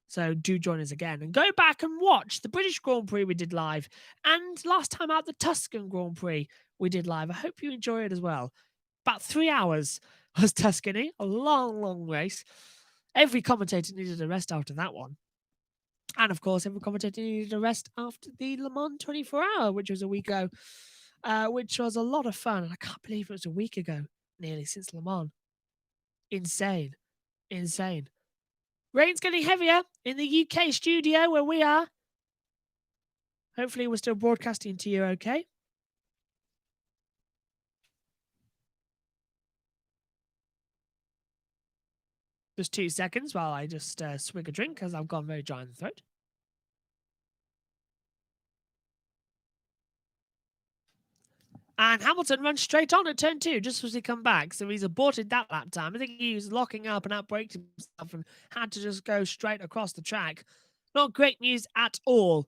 So do join us again and go back and watch the British Grand Prix we did live, and last time out the Tuscan Grand Prix we did live. I hope you enjoy it as well. About 3 hours was Tuscany, a long race. Every commentator needed a rest after that one. And of course, every commentator needed a rest after the Le Mans 24-hour, which was a week ago, which was a lot of fun. And I can't believe it was a week ago, nearly, since Le Mans. Insane. Rain's getting heavier in the UK studio where we are. Hopefully we're still broadcasting to you okay. Just 2 seconds while I just swig a drink, as I've gone very dry in the throat. And Hamilton runs straight on at turn 2 just as he come back. So he's aborted that lap time. I think he was locking up and outbraked himself and had to just go straight across the track. Not great news at all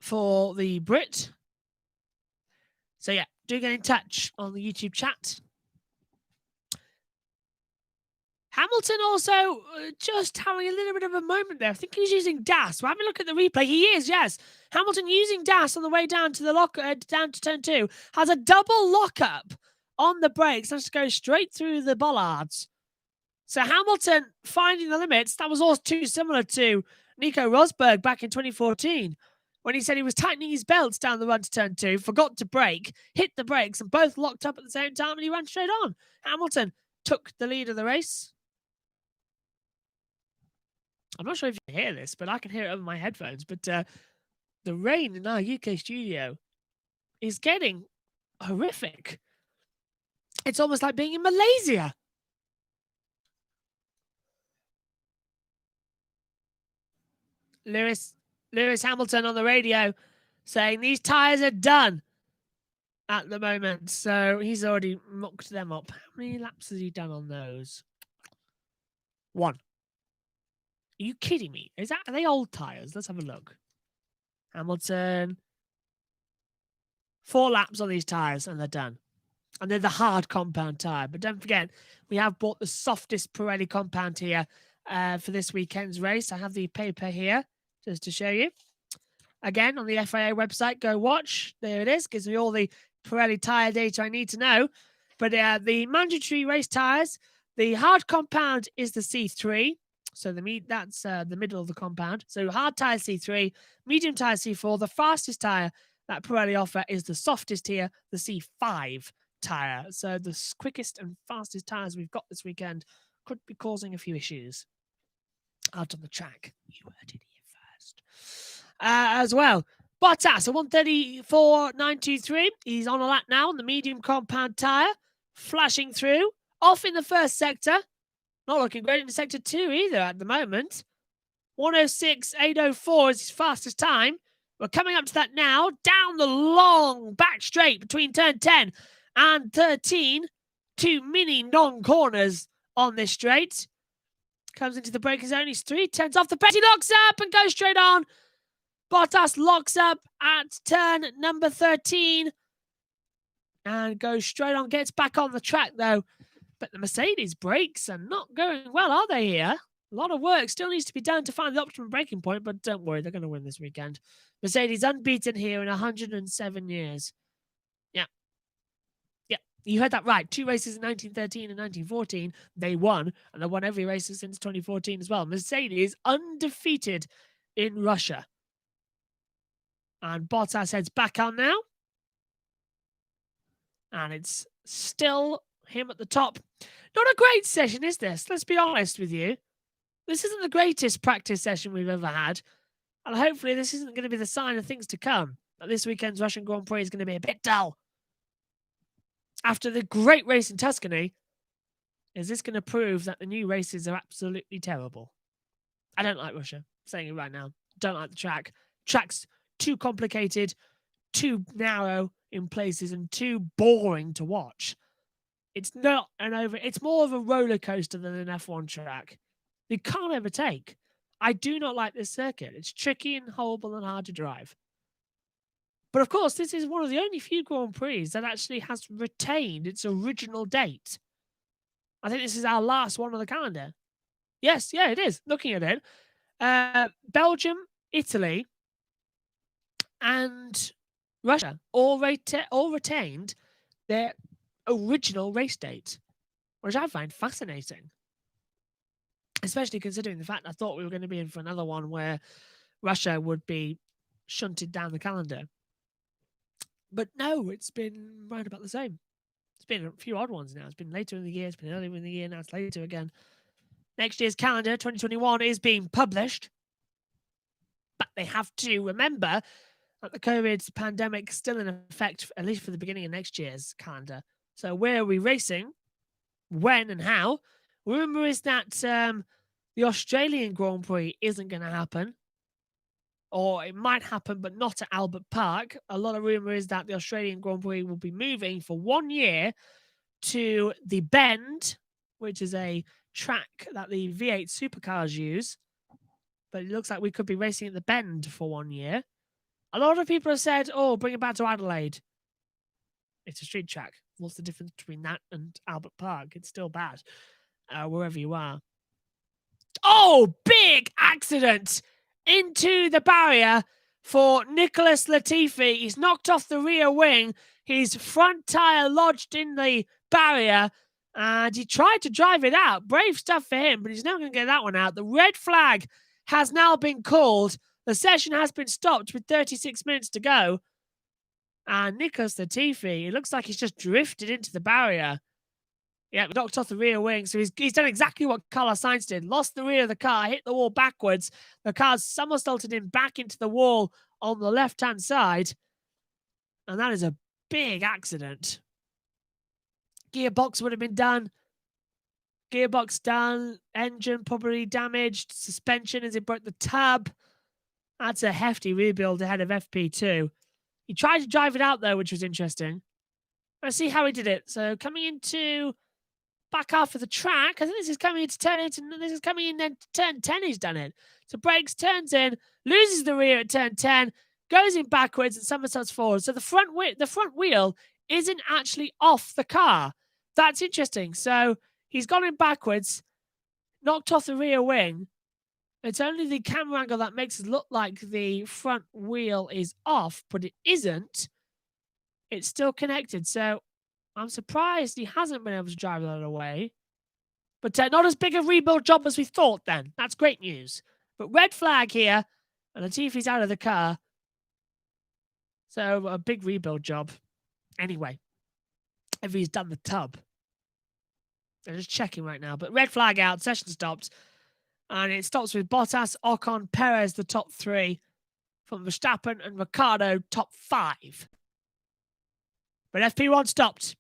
for the Brit. So yeah, do get in touch on the YouTube chat. Hamilton also just having a little bit of a moment there. I think he's using DAS. Well, have a look at the replay. He is, yes. Hamilton using DAS on the way down to the down to turn 2. Has a double lockup on the brakes. Let's go straight through the bollards. So Hamilton finding the limits. That was all too similar to Nico Rosberg back in 2014 when he said he was tightening his belts down the run to turn 2, forgot to brake, hit the brakes, and both locked up at the same time, and he ran straight on. Hamilton took the lead of the race. I'm not sure if you can hear this, but I can hear it over my headphones. But the rain in our UK studio is getting horrific. It's almost like being in Malaysia. Lewis Hamilton on the radio saying these tyres are done at the moment. So he's already mucked them up. How many laps has he done on those? 1. Are you kidding me? Are they old tyres? Let's have a look. Hamilton. 4 laps on these tyres and they're done. And they're the hard compound tyre. But don't forget, we have bought the softest Pirelli compound here for this weekend's race. I have the paper here just to show you. Again, on the FIA website, go watch. There it is. Gives me all the Pirelli tyre data I need to know. But the mandatory race tyres, the hard compound is the C3. So that's the middle of the compound. So hard tyre C3, medium tyre C4. The fastest tyre that Pirelli offer is the softest here, the C5 tyre. So the quickest and fastest tyres we've got this weekend could be causing a few issues out on the track. You heard it here first. As well, Bottas, a 1:34.923. He's on a lap now on the medium compound tyre, flashing through. Off in the first sector. Not looking great in sector 2 either at the moment. 1:06.804 is his fastest time. We're coming up to that now. Down the long back straight between turn 10 and 13. 2 mini non-corners on this straight. Comes into the braking zone. He's 3/10 off the pace. He locks up and goes straight on. Bottas locks up at turn number 13. And goes straight on. Gets back on the track though. But the Mercedes brakes are not going well, are they here? A lot of work still needs to be done to find the optimum braking point, but don't worry, they're going to win this weekend. Mercedes unbeaten here in 107 years. Yeah. You heard that right. 2 races in 1913 and 1914. They won, and they won every race since 2014 as well. Mercedes undefeated in Russia. And Bottas heads back on now. And it's still him at the top. Not a great session, is this? Let's be honest with you. This isn't the greatest practice session we've ever had. And hopefully this isn't going to be the sign of things to come. That this weekend's Russian Grand Prix is going to be a bit dull. After the great race in Tuscany, is this going to prove that the new races are absolutely terrible? I don't like Russia. I'm saying it right now. Don't like the track. Track's too complicated, too narrow in places, and too boring to watch. It's not it's more of a roller coaster than an F1 track. You can't overtake. I do not like this circuit. It's tricky and horrible and hard to drive. But of course, this is one of the only few Grand Prix that actually has retained its original date. I think this is our last one on the calendar. Yes, yeah, it is. Looking at it. Belgium, Italy, and Russia all retained their original race date, which I find fascinating. Especially considering the fact I thought we were going to be in for another one where Russia would be shunted down the calendar. But no, it's been right about the same. It's been a few odd ones now. It's been later in the year, it's been earlier in the year, now it's later again. Next year's calendar, 2021, is being published. But they have to remember that the COVID pandemic is still in effect, at least for the beginning of next year's calendar. So where are we racing? When and how? Rumour is that the Australian Grand Prix isn't going to happen. Or it might happen, but not at Albert Park. A lot of rumour is that the Australian Grand Prix will be moving for 1 year to the Bend, which is a track that the V8 supercars use. But it looks like we could be racing at the Bend for 1 year. A lot of people have said, oh, bring it back to Adelaide. It's a street track. What's the difference between that and Albert Park? It's still bad, wherever you are. Oh, big accident into the barrier for Nicholas Latifi. He's knocked off the rear wing. His front tyre lodged in the barrier, and he tried to drive it out. Brave stuff for him, but he's not going to get that one out. The red flag has now been called. The session has been stopped with 36 minutes to go. And Nicholas Latifi, it looks like he's just drifted into the barrier. Yeah, knocked off the rear wing. So he's done exactly what Carlos Sainz did. Lost the rear of the car, hit the wall backwards. The car's somersaulted him back into the wall on the left-hand side. And that is a big accident. Gearbox would have been done. Gearbox done. Engine probably damaged. Suspension as it broke the tab. That's a hefty rebuild ahead of FP2. He tried to drive it out, though, which was interesting. Let's see how he did it. So coming into back half of the track, I think this is coming into turn 8, and this is coming in then to turn 10, he's done it. So brakes, turns in, loses the rear at turn 10, goes in backwards and somersaults forward. So the front wheel isn't actually off the car. That's interesting. So he's gone in backwards, knocked off the rear wing. It's only the camera angle that makes it look like the front wheel is off, but it isn't. It's still connected. So I'm surprised he hasn't been able to drive that away. But not as big a rebuild job as we thought then. That's great news. But red flag here, and Latifi's out of the car. So a big rebuild job. Anyway, if he's done the tub. I'm just checking right now. But red flag out, session stopped. And it stops with Bottas, Ocon, Perez, the top 3. From Verstappen and Ricciardo, top 5. But FP1 stopped.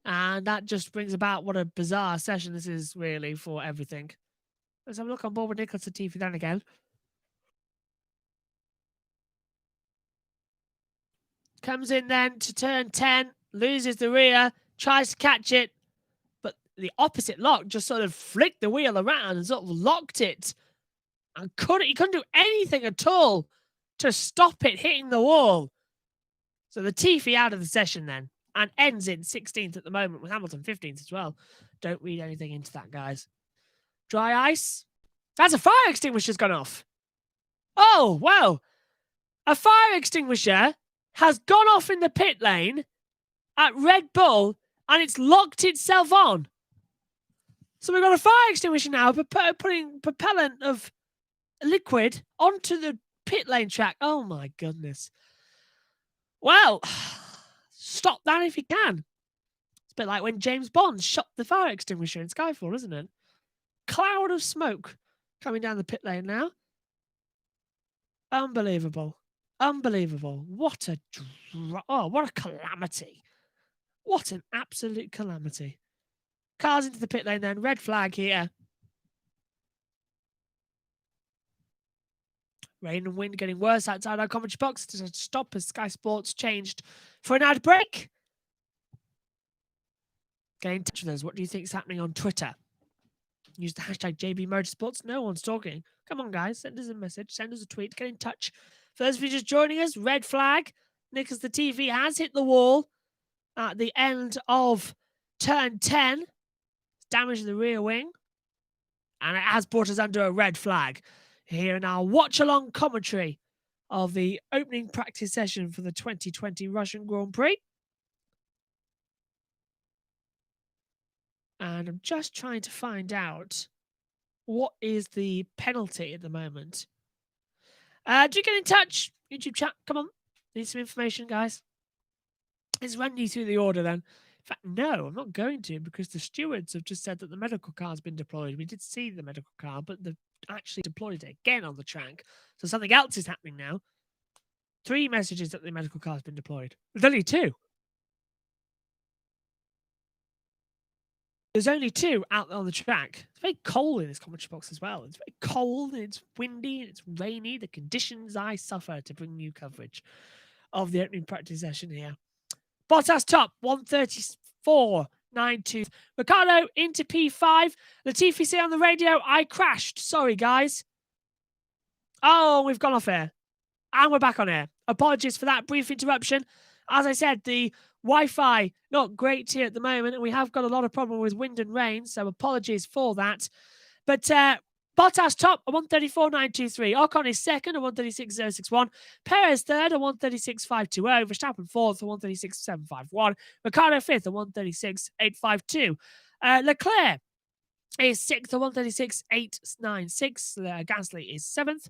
And that just brings about what a bizarre session this is, really, for everything. Let's have a look on board with Nicholas Latifi then again. Comes in then to turn 10, loses the rear, tries to catch it, but the opposite lock just sort of flicked the wheel around and sort of locked it. And he couldn't do anything at all to stop it hitting the wall. So Latifi out of the session then. And ends in 16th at the moment, with Hamilton 15th as well. Don't read anything into that, guys. Dry ice. That's a fire extinguisher's gone off. Oh, wow. A fire extinguisher has gone off in the pit lane at Red Bull, and it's locked itself on. So we've got a fire extinguisher now putting propellant of liquid onto the pit lane track. Oh, my goodness. Well, stop that if you can. It's a bit like when James Bond shot the fire extinguisher in Skyfall, isn't it? Cloud of smoke coming down the pit lane now. Unbelievable. Unbelievable. What a calamity. What an absolute calamity. Cars into the pit lane then. Red flag here. Rain and wind getting worse outside our commentary box. To stop as Sky Sports changed for an ad break. Get in touch with us. What do you think is happening on Twitter? Use the hashtag JB Motorsports. No one's talking. Come on, guys. Send us a message. Send us a tweet. Get in touch. For those of you just joining us, red flag. Nicholas Latifi has hit the wall at the end of turn 10. Damaged the rear wing. And it has brought us under a red flag. Here in our watch-along commentary of the opening practice session for the 2020 Russian Grand Prix. And I'm just trying to find out what is the penalty at the moment. Do get in touch, YouTube chat. Come on. Need some information, guys. Let's run you through the order then. In fact, no, I'm not going to, because the stewards have just said that the medical car has been deployed. We did see the medical car, but they've actually deployed it again on the track. So something else is happening now. 3 messages that the medical car has been deployed. There's only 2. There's only 2 out on the track. It's very cold in this commentary box as well. It's very cold, and it's windy, and it's rainy. The conditions I suffer to bring you coverage of the opening practice session here. Bottas top, 134.92. Ricciardo into P5. Latifi say on the radio, I crashed. Sorry, guys. Oh, we've gone off air. And we're back on air. Apologies for that brief interruption. As I said, the Wi-Fi not great here at the moment, and we have got a lot of problem with wind and rain, so apologies for that. But Bottas top, a 134.923. Ocon is second, a 136.061. Perez third, a 136.520. Verstappen fourth, a 136.751. Ricciardo fifth, a 136.852. Leclerc is sixth, a 136.896. Gasly is seventh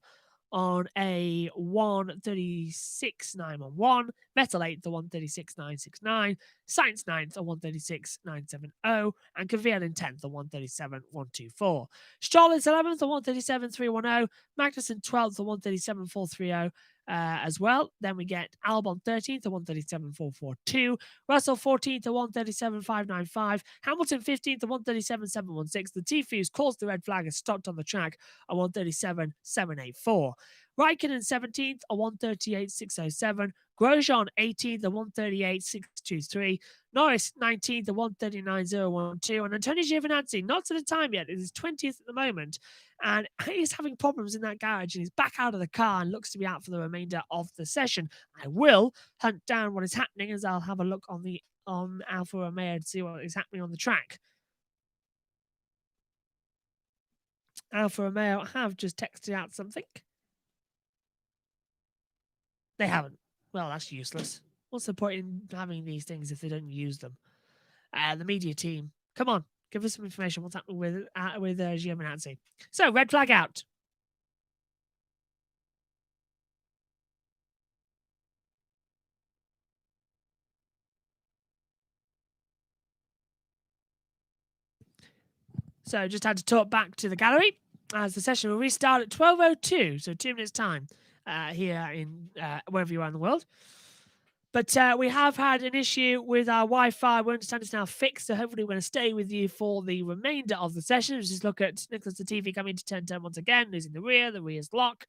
on a 136.911. Vettel 8th, a 136.969. Sainz 9th, a 136.970. And Kvyat in 10th, a 137.124. Stroll is 11th, a 137.310. Magnussen 12th, a 137.430. As well. Then we get Albon 13th, a 137.442. Russell 14th, a 137.595. Hamilton 15th, a 137.716. The Latifi, who's caused the red flag, has stopped on the track, a 137.784. Raikkonen 17th, a 138.607. Grosjean 18th at 138.623. Norris 19th at 139.012. And Antonio Giovinazzi, not to the time yet, it is 20th at the moment. And he's having problems in that garage and he's back out of the car and looks to be out for the remainder of the session. I will hunt down what is happening as I'll have a look on Alfa Romeo to see what is happening on the track. Alfa Romeo have just texted out something. They haven't. Well, that's useless. What's the point in having these things if they don't use them? The media team, come on, give us some information. What's happening with Giovinazzi? So, red flag out. So, just had to talk back to the gallery as the session will restart at 12:02, so 2 minutes time here in wherever you are in the world. But we have had an issue with our Wi-Fi. We understand it's now fixed, so hopefully we're going to stay with you for the remainder of the session. Let's just look at Nicholas Latifi coming to turn once again, losing the rear's lock,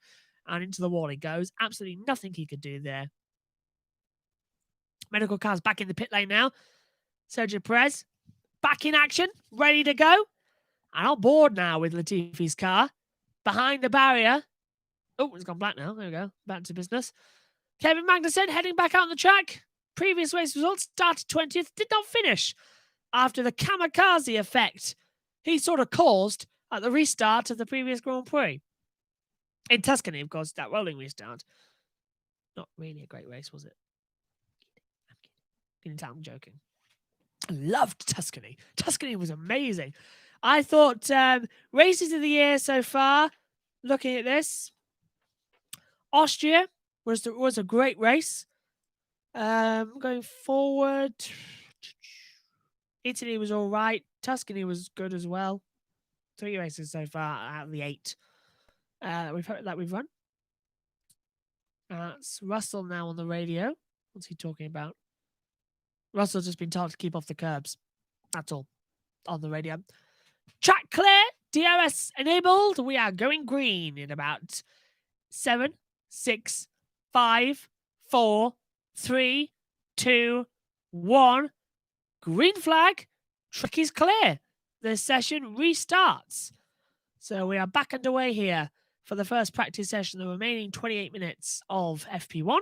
and into the wall he goes. Absolutely nothing he could do there. Medical car's back in the pit lane now. Sergio Perez back in action, ready to go. And on board now with Latifi's car. Behind the barrier. Oh, it's gone black now. There we go. Back to business. Kevin Magnussen heading back out on the track. Previous race results, started 20th, did not finish after the kamikaze effect he sort of caused at the restart of the previous Grand Prix. In Tuscany, of course, that rolling restart. Not really a great race, was it? I'm joking. I loved Tuscany. Tuscany was amazing. I thought races of the year so far, looking at this, Austria was a great race. Going forward, Italy was all right. Tuscany was good as well. 3 races so far out of the 8 that we've run. It's Russell now on the radio. What's he talking about? Russell's just been told to keep off the curbs. That's all on the radio. Track clear. DRS enabled. We are going green in about 7, 6, 5, 4, 3, 2, 1. Green flag. Track is clear. The session restarts. So we are back underway here for the first practice session, the remaining 28 minutes of FP1.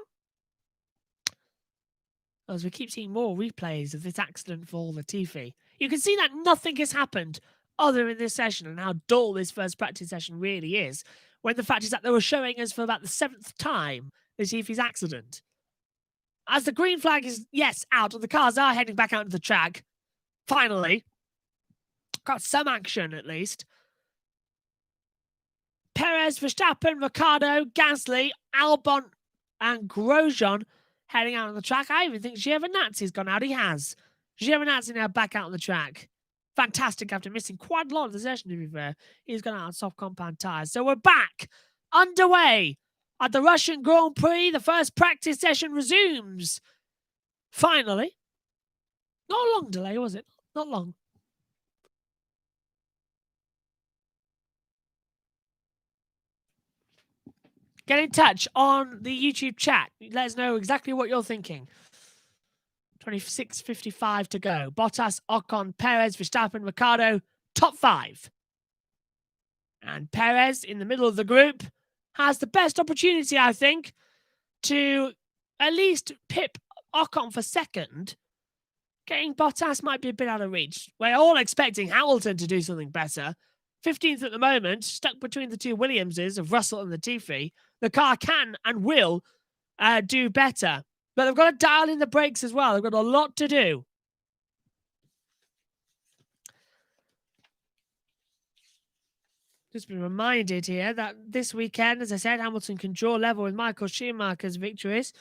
As we keep seeing more replays of this accident for Latifi. You can see that nothing has happened other in this session and how dull this first practice session really is, when the fact is that they were showing us for about the 7th time Latifi's accident. As the green flag is, yes, out, and the cars are heading back out to the track. Finally. Got some action, at least. Perez, Verstappen, Ricciardo, Gasly, Albon, and Grosjean heading out on the track. I even think Giovinazzi's gone out. He has. Giovinazzi now back out on the track. Fantastic after missing quite a lot of the session, to be fair. He's gone out on soft compound tyres. So we're back, underway at the Russian Grand Prix. The first practice session resumes. Finally. Not a long delay, was it? Not long. Get in touch on the YouTube chat. Let us know exactly what you're thinking. 26:55 to go. Bottas, Ocon, Perez, Verstappen, Ricciardo, top 5. And Perez in the middle of the group has the best opportunity, I think, to at least pip Ocon for second. Getting Bottas might be a bit out of reach. We're all expecting Hamilton to do something better. 15th at the moment, stuck between the two Williamses of Russell and Latifi. The car can and will do better. But they've got to dial in the brakes as well. They've got a lot to do. Just been reminded here that this weekend, as I said, Hamilton can draw level with Michael Schumacher's victories.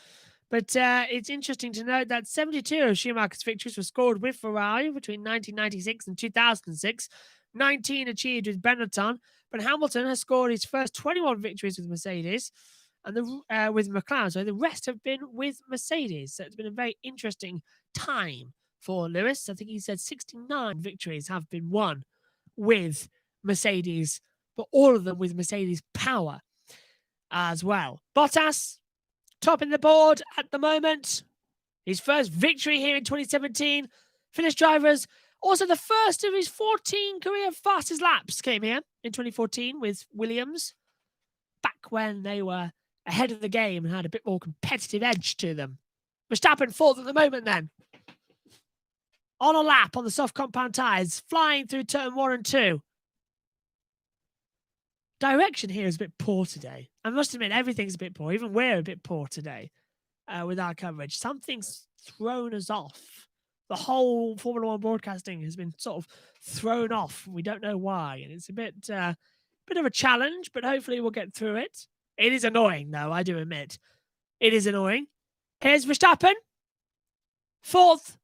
But it's interesting to note that 72 of Schumacher's victories were scored with Ferrari between 1996 and 2006. 19 achieved with Benetton. But Hamilton has scored his first 21 victories with Mercedes. And with McLaren, so the rest have been with Mercedes. So it's been a very interesting time for Lewis. I think he said 69 victories have been won with Mercedes, but all of them with Mercedes power as well. Bottas, topping the board at the moment. His first victory here in 2017. Finnish drivers, also the first of his 14 career fastest laps came here in 2014 with Williams, back when they were ahead of the game and had a bit more competitive edge to them. Verstappen fourth at the moment then. On a lap on the soft compound tyres, flying through turn 1 and 2. Direction here is a bit poor today. I must admit, everything's a bit poor. Even we're a bit poor today with our coverage. Something's thrown us off. The whole Formula One broadcasting has been sort of thrown off. We don't know why. And it's a bit of a challenge, but hopefully we'll get through it. It is annoying, though, I do admit. It is annoying. Here's Verstappen. Fourth.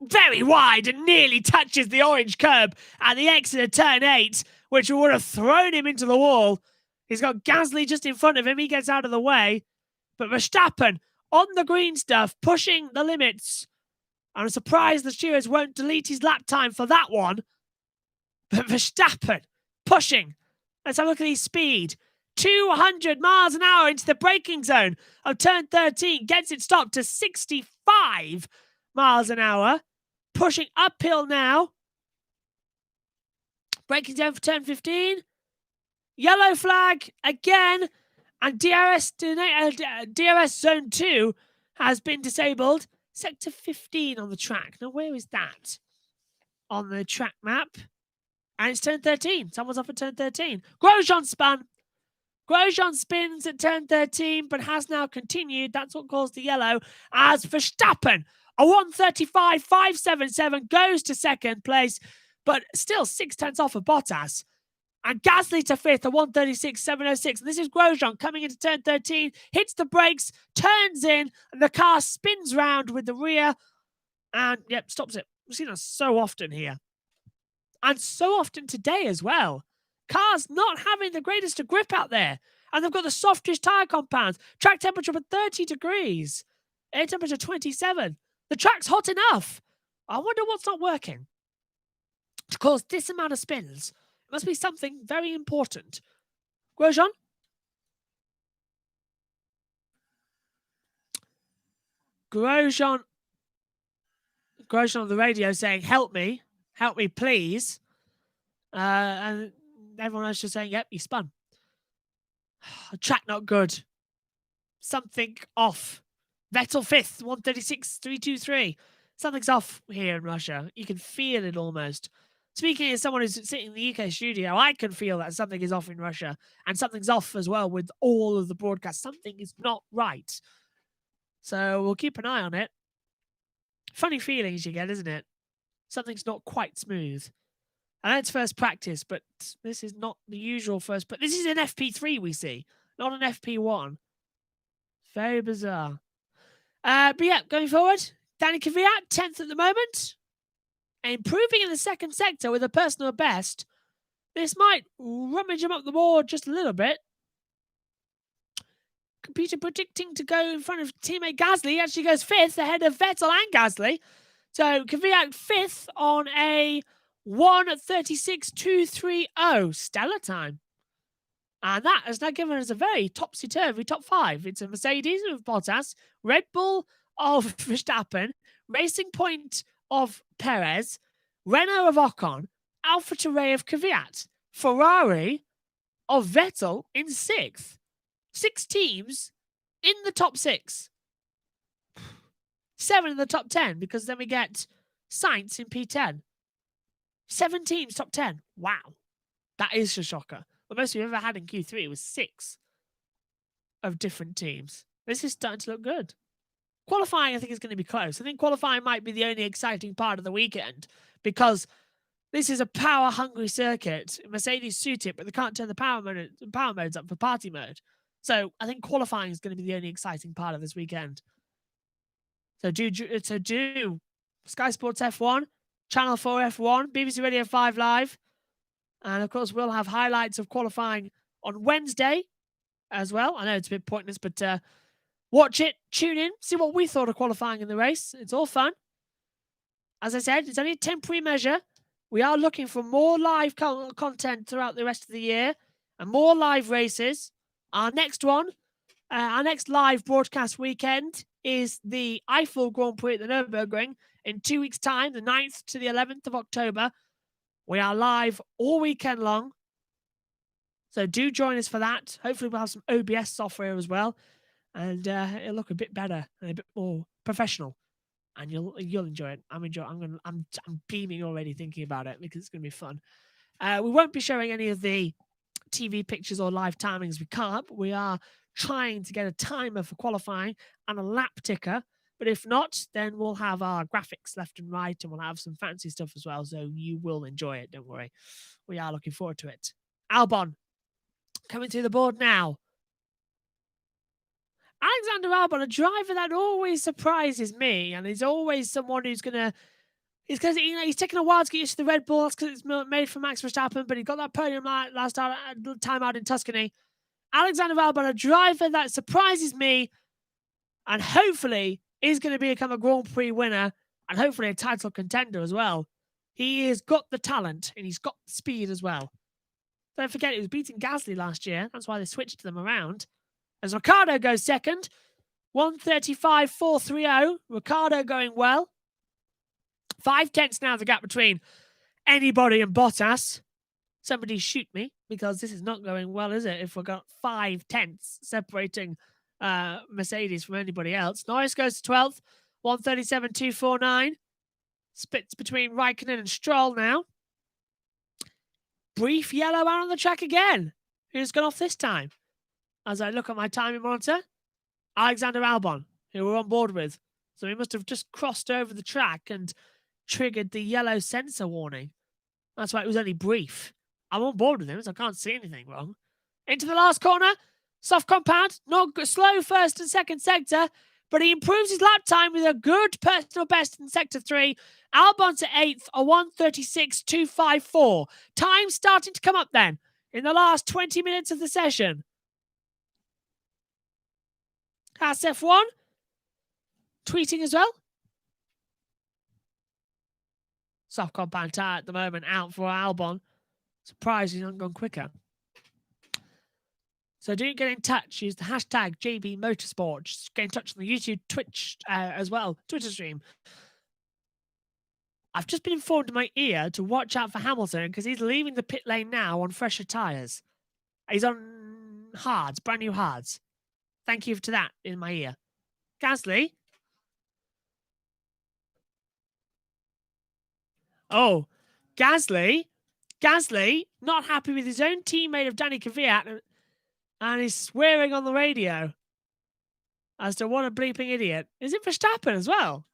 Very wide and nearly touches the orange curb at the exit of turn 8, which would have thrown him into the wall. He's got Gasly just in front of him. He gets out of the way. But Verstappen on the green stuff, pushing the limits. I'm surprised the stewards won't delete his lap time for that one. But Verstappen pushing. Let's have a look at his speed. 200 miles an hour into the braking zone of turn 13. Gets it stopped to 65 miles an hour. Pushing uphill now. Braking down for turn 15. Yellow flag again. And DRS zone 2 has been disabled. Sector 15 on the track. Now, where is that on the track map? And it's turn 13. Someone's off at turn 13. Grosjean spun. Grosjean spins at turn 13, but has now continued. That's what caused the yellow. As Verstappen, a 1:35.577 goes to second place, but still 0.6 off of Bottas. And Gasly to fifth, a 1:36.706. And this is Grosjean coming into turn 13, hits the brakes, turns in, and the car spins round with the rear. And, yep, stops it. We've seen that so often here. And so often today as well. Cars not having the greatest of grip out there. And they've got the softest tyre compounds. Track temperature of 30 degrees. Air temperature 27. The track's hot enough. I wonder what's not working to cause this amount of spins. It must be something very important. Grosjean? Grosjean on the radio saying, help me, please. And everyone else just saying, yep, he spun. Track not good. Something off. Vettel fifth, 1:36.323. Something's off here in Russia. You can feel it almost. Speaking as someone who's sitting in the UK studio, I can feel that something is off in Russia. And something's off as well with all of the broadcasts. Something is not right. So we'll keep an eye on it. Funny feelings you get, isn't it? Something's not quite smooth. I know it's first practice, but this is not the usual first. But this is an FP3 we see, not an FP1. Very bizarre. But yeah, going forward, Danny Kvyat, 10th at the moment. Improving in the second sector with a personal best. This might rummage him up the board just a little bit. Computer predicting to go in front of teammate Gasly. Actually goes fifth ahead of Vettel and Gasly. So Kvyat fifth on a 1:36.230 stellar time. And that has now given us a very topsy-turvy top five. It's a Mercedes of Bottas, Red Bull of Verstappen, Racing Point of Perez, Renault of Ocon, AlphaTauri of Kvyat, Ferrari of Vettel in sixth. 6 teams in the top 6. 7 in the top 10, because then we get Sainz in P10. 7 teams top 10. Wow. That is a shocker. The most we've ever had in Q3 was 6 of different teams. This is starting to look good. Qualifying, I think, is going to be close. I think qualifying might be the only exciting part of the weekend, because this is a power-hungry circuit. Mercedes suit it, but they can't turn the power modes up for party mode. So I think qualifying is going to be the only exciting part of this weekend. So do Sky Sports F1, Channel 4 F1, BBC Radio 5 Live. And of course, we'll have highlights of qualifying on Wednesday as well. I know it's a bit pointless, but watch it, tune in, see what we thought of qualifying in the race. It's all fun. As I said, it's only a temporary measure. We are looking for more live content throughout the rest of the year and more live races. Our next one Our next live broadcast weekend is the Eiffel Grand Prix at the Nürburgring in 2 weeks' time, the 9th to the 11th of October. We are live all weekend long. So do join us for that. Hopefully we'll have some OBS software as well. And it'll look a bit better and a bit more professional. And you'll enjoy it. I'm beaming already thinking about it because it's gonna be fun. We won't be showing any of the TV pictures or live timings. We can't, but we are trying to get a timer for qualifying and a lap ticker. But if not, then we'll have our graphics left and right, and we'll have some fancy stuff as well. So you will enjoy it. Don't worry. We are looking forward to it. Albon coming to the board now. Alexander Albon, a driver that always surprises me, and he's always someone who's gonna. It's because he's taken a while to get used to the Red Bull. That's because it's made for Max Verstappen, but he got that podium last time out in Tuscany. Alexander Albon, a driver that surprises me, and hopefully is going to become a Grand Prix winner, and hopefully a title contender as well. He has got the talent, and he's got the speed as well. Don't forget, he was beating Gasly last year. That's why they switched them around. As Ricciardo goes second, 1:35.430. Ricciardo going well. 5 tenths now the gap between anybody and Bottas. Somebody shoot me, because this is not going well, is it? If we've got 5 tenths separating Mercedes from anybody else. Norris goes to 12th, 1:37.249. Splits between Raikkonen and Stroll now. Brief yellow out on the track again. Who's gone off this time? As I look at my timing monitor, Alexander Albon, who we're on board with. So he must have just crossed over the track and triggered the yellow sensor warning. That's why it was only brief. I'm on board with him, so I can't see anything wrong. Into the last corner. Soft compound. Not good, slow first and second sector, but he improves his lap time with a good personal best in sector 3. Albon to 8th, a 1:36.254. Time starting to come up then in the last 20 minutes of the session. Haas F1 tweeting as well. Soft compound tyre at the moment out for Albon. Surprised he's not gone quicker. So do get in touch. Use the hashtag JB Motorsport. Just get in touch on the YouTube, Twitch as well, Twitter stream. I've just been informed in my ear to watch out for Hamilton because he's leaving the pit lane now on fresher tyres. He's on hards, brand new hards. Thank you to that in my ear. Gasly. Oh, Gasly, not happy with his own teammate of Danny Kvyat, and he's swearing on the radio as to what a bleeping idiot. Is it Verstappen as well?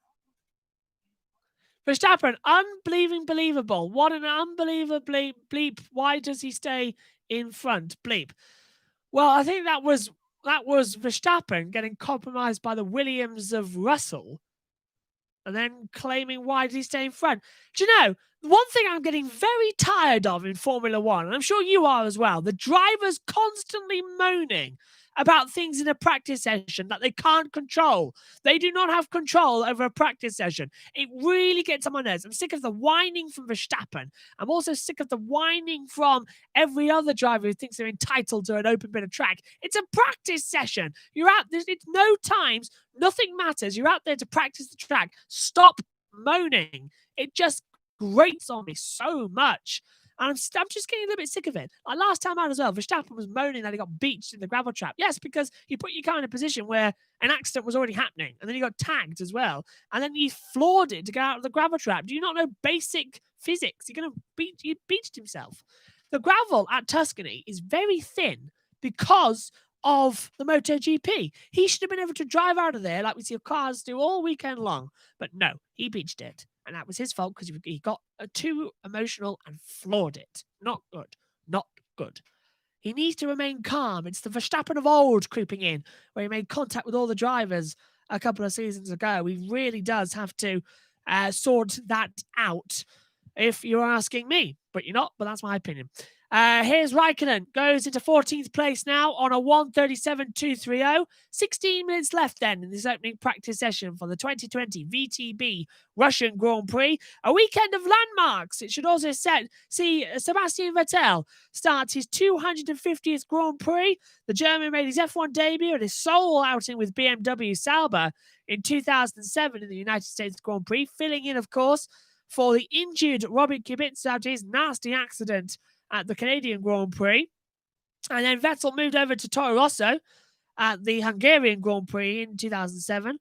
Verstappen, unbelievable. What an unbelievable bleep. Why does he stay in front? Bleep. Well, I think that was Verstappen getting compromised by the Williams of Russell and then claiming, why did he stay in front? Do you know, one thing I'm getting very tired of in Formula One, and I'm sure you are as well, the drivers constantly moaning about things in a practice session that they can't control. They do not have control over a practice session. It really gets on my nerves. I'm sick of the whining from Verstappen. I'm also sick of the whining from every other driver who thinks they're entitled to an open bit of track. It's a practice session. You're out there. It's no times. Nothing matters. You're out there to practice the track. Stop moaning. It just grates on me so much. And I'm just getting a little bit sick of it. Like last time out as well, Verstappen was moaning that he got beached in the gravel trap. Yes, because he put your car in a position where an accident was already happening. And then he got tagged as well. And then he floored it to get out of the gravel trap. Do you not know basic physics? He beached himself. The gravel at Tuscany is very thin because of the MotoGP. He should have been able to drive out of there like we see cars do all weekend long. But no, he beached it. And that was his fault because he got too emotional and floored it. Not good. Not good. He needs to remain calm. It's the Verstappen of old creeping in, where he made contact with all the drivers a couple of seasons ago. He really does have to sort that out, if you're asking me. But you're not, but that's my opinion. Here's Raikkonen, goes into 14th place now on a 1:37.230. 16 minutes left then in this opening practice session for the 2020 VTB Russian Grand Prix. A weekend of landmarks. It should also see Sebastian Vettel start his 250th Grand Prix. The German made his F1 debut at his sole outing with BMW Sauber in 2007 in the United States Grand Prix, filling in, of course, for the injured Robert Kubica after his nasty accident at the Canadian Grand Prix. And then Vettel moved over to Toro Rosso at the Hungarian Grand Prix in 2007.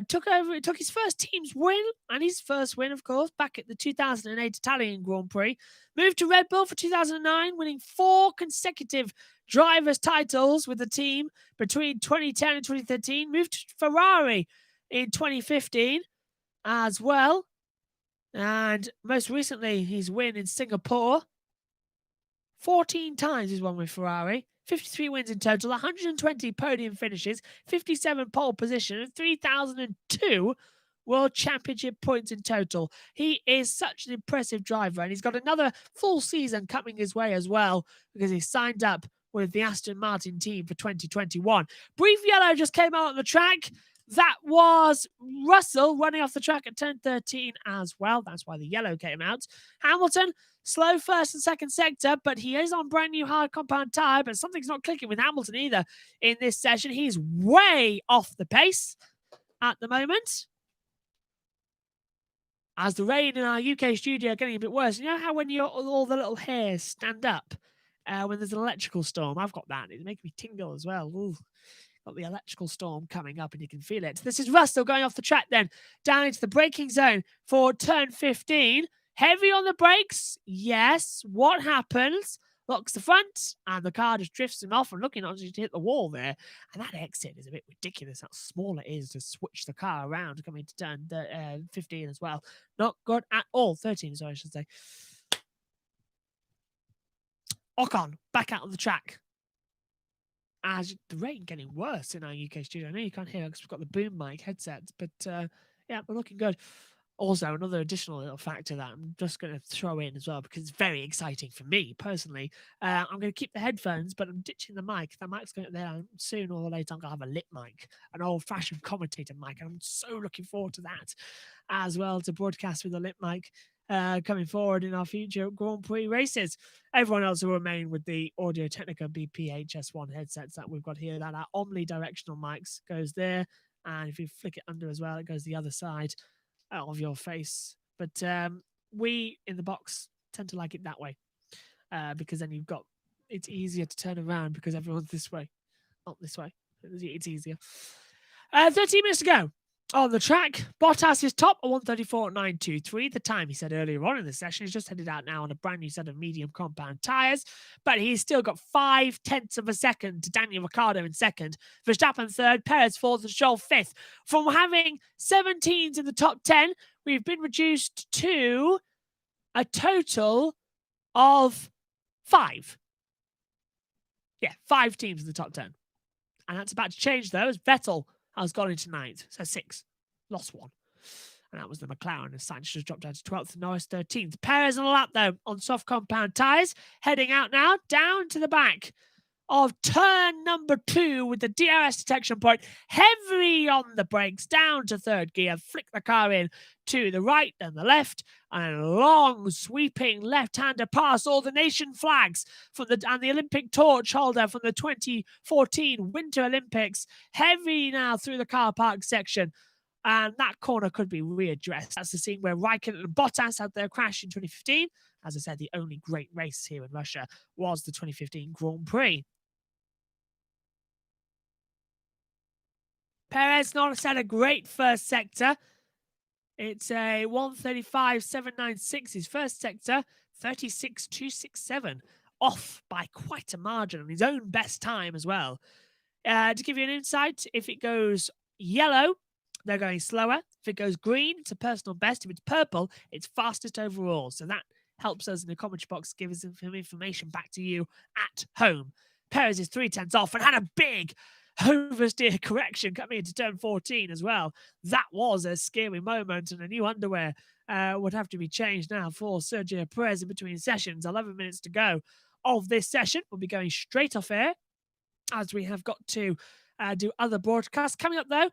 Took his first team's win, and his first win, of course, back at the 2008 Italian Grand Prix. Moved to Red Bull for 2009, winning 4 consecutive drivers' titles with the team between 2010 and 2013. Moved to Ferrari in 2015 as well. And most recently, his win in Singapore. 14 times he's won with Ferrari, 53 wins in total, 120 podium finishes, 57 pole positions, and 3,002 World Championship points in total. He is such an impressive driver, and he's got another full season coming his way as well because he signed up with the Aston Martin team for 2021. Brief yellow just came out on the track. That was Russell running off the track at turn 13 as well. That's why the yellow came out. Hamilton, slow first and second sector, but he is on brand new hard compound tyre, but something's not clicking with Hamilton either in this session. He's way off the pace at the moment. As the rain in our UK studio getting a bit worse. You know how when all the little hairs stand up when there's an electrical storm? I've got that. It's making me tingle as well. Ooh. Got the electrical storm coming up and you can feel it. This is Russell going off the track then, down into the braking zone for turn 15. Heavy on the brakes. Yes. What happens? Locks the front and the car just drifts him off and looking obviously to hit the wall there. And that exit is a bit ridiculous how small it is to switch the car around coming to turn 15 as well. Not good at all. 13, sorry, I should say. Ocon back out on the track. As the rain getting worse in our UK studio. I know you can't hear it because we've got the boom mic headsets, but yeah, we're looking good. Also, another additional little factor that I'm just going to throw in as well because it's very exciting for me personally. I'm going to keep the headphones, but I'm ditching the mic. The mic's going there soon or later. I'm going to have a lip mic, an old-fashioned commentator mic, and I'm so looking forward to that as well, to broadcast with a lip mic. Coming forward in our future Grand Prix races. Everyone else will remain with the Audio Technica BPHS1 headsets that we've got here. That are omnidirectional mics goes there. And if you flick it under as well, it goes the other side of your face. But we in the box tend to like it that way because then it's easier to turn around because everyone's this way, not this way. It's easier. 13 minutes to go. On the track, Bottas is top at 1:34.923. The time he said earlier on in the session. He's just headed out now on a brand new set of medium compound tyres, but he's still got 0.5 of a second to Daniel Ricciardo in second, Verstappen third, Perez fourth, and Stroll fifth. From having 17s in the top 10, we've been reduced to a total of 5. Yeah, 5 teams in the top 10. And that's about to change, though, as Vettel has gone into 9th, so 6. Lost 1. And that was the McLaren, and Sainz just dropped down to 12th, and Norris 13th. Perez on a lap, though, on soft compound tyres. Heading out now, down to the back of turn number 2 with the DRS detection point. Heavy on the brakes, down to third gear. Flick the car in to the right and the left. And a long, sweeping left-hander past all the nation flags and the Olympic torch holder from the 2014 Winter Olympics. Heavy now through the car park section. And that corner could be readdressed. That's the scene where Raikkonen and Bottas had their crash in 2015. As I said, the only great race here in Russia was the 2015 Grand Prix. Perez not had a great first sector. It's a 1:35.796. His first sector, 36.267. Off by quite a margin on his own best time as well. To give you an insight, if it goes yellow, they're going slower. If it goes green, it's a personal best. If it's purple, it's fastest overall. So that helps us in the commentary box, give us some information back to you at home. Perez is 0.3 off and had a big oversteer correction coming into turn 14 as well. That was a scary moment, and a new underwear would have to be changed now for Sergio Perez in between sessions. 11 minutes to go of this session. We'll be going straight off air as we have got to do other broadcasts. Coming up, though,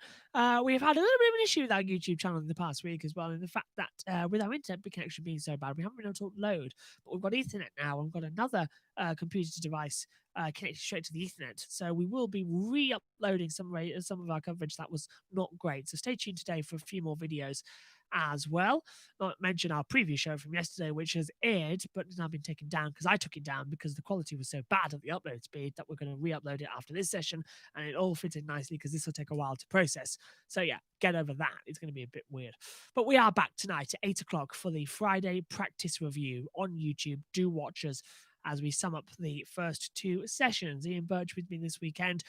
we've had a little bit of an issue with our YouTube channel in the past week as well, in the fact that with our internet connection being so bad, we haven't been able to upload. But we've got Ethernet now, and we've got another computer device connected straight to the Ethernet. So we will be re-uploading some of our coverage that was not great. So stay tuned today for a few more videos as well. Not mention our preview show from yesterday, which has aired but has now been taken down because I took it down because the quality was so bad at the upload speed that we're going to re-upload it after this session, and it all fitted nicely because this will take a while to process. So yeah, get over that. It's going to be a bit weird. But we are back tonight at 8 o'clock for the Friday practice review on YouTube. Do watch us as we sum up the first two sessions. Ian Birch with me this weekend,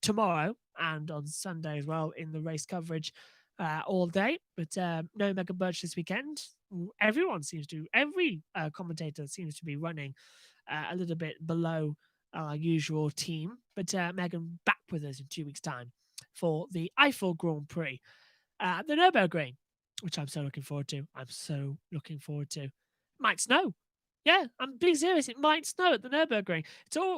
tomorrow, and on Sunday as well in the race coverage all day. But no Megan Birch this weekend. Every commentator seems to be running a little bit below our usual team. But Megan back with us in 2 weeks' time for the Eiffel Grand Prix, the Nürburgring, which I'm so looking forward to. Might snow. Yeah, I'm being serious. It might snow at the Nürburgring.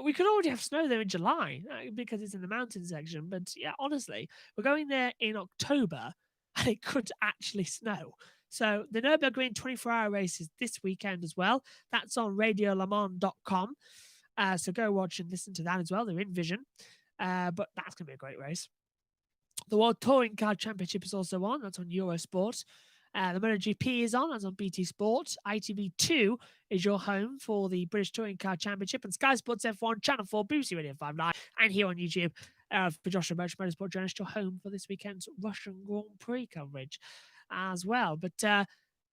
We could already have snow there in July because it's in the mountain section. But yeah, honestly, we're going there in October and it could actually snow. So the Nürburgring 24-hour race is this weekend as well. That's on radiolemans.com. So go watch and listen to that as well. They're in vision. But that's going to be a great race. The World Touring Car Championship is also on. That's on Eurosport. The MotoGP is on. That's on BT Sport. ITV2 is your home for the British Touring Car Championship. And Sky Sports F1, Channel 4, BBC Radio 5 Live, and here on YouTube for Joshua Birch, Motorsport Journalist, your home for this weekend's Russian Grand Prix coverage as well. But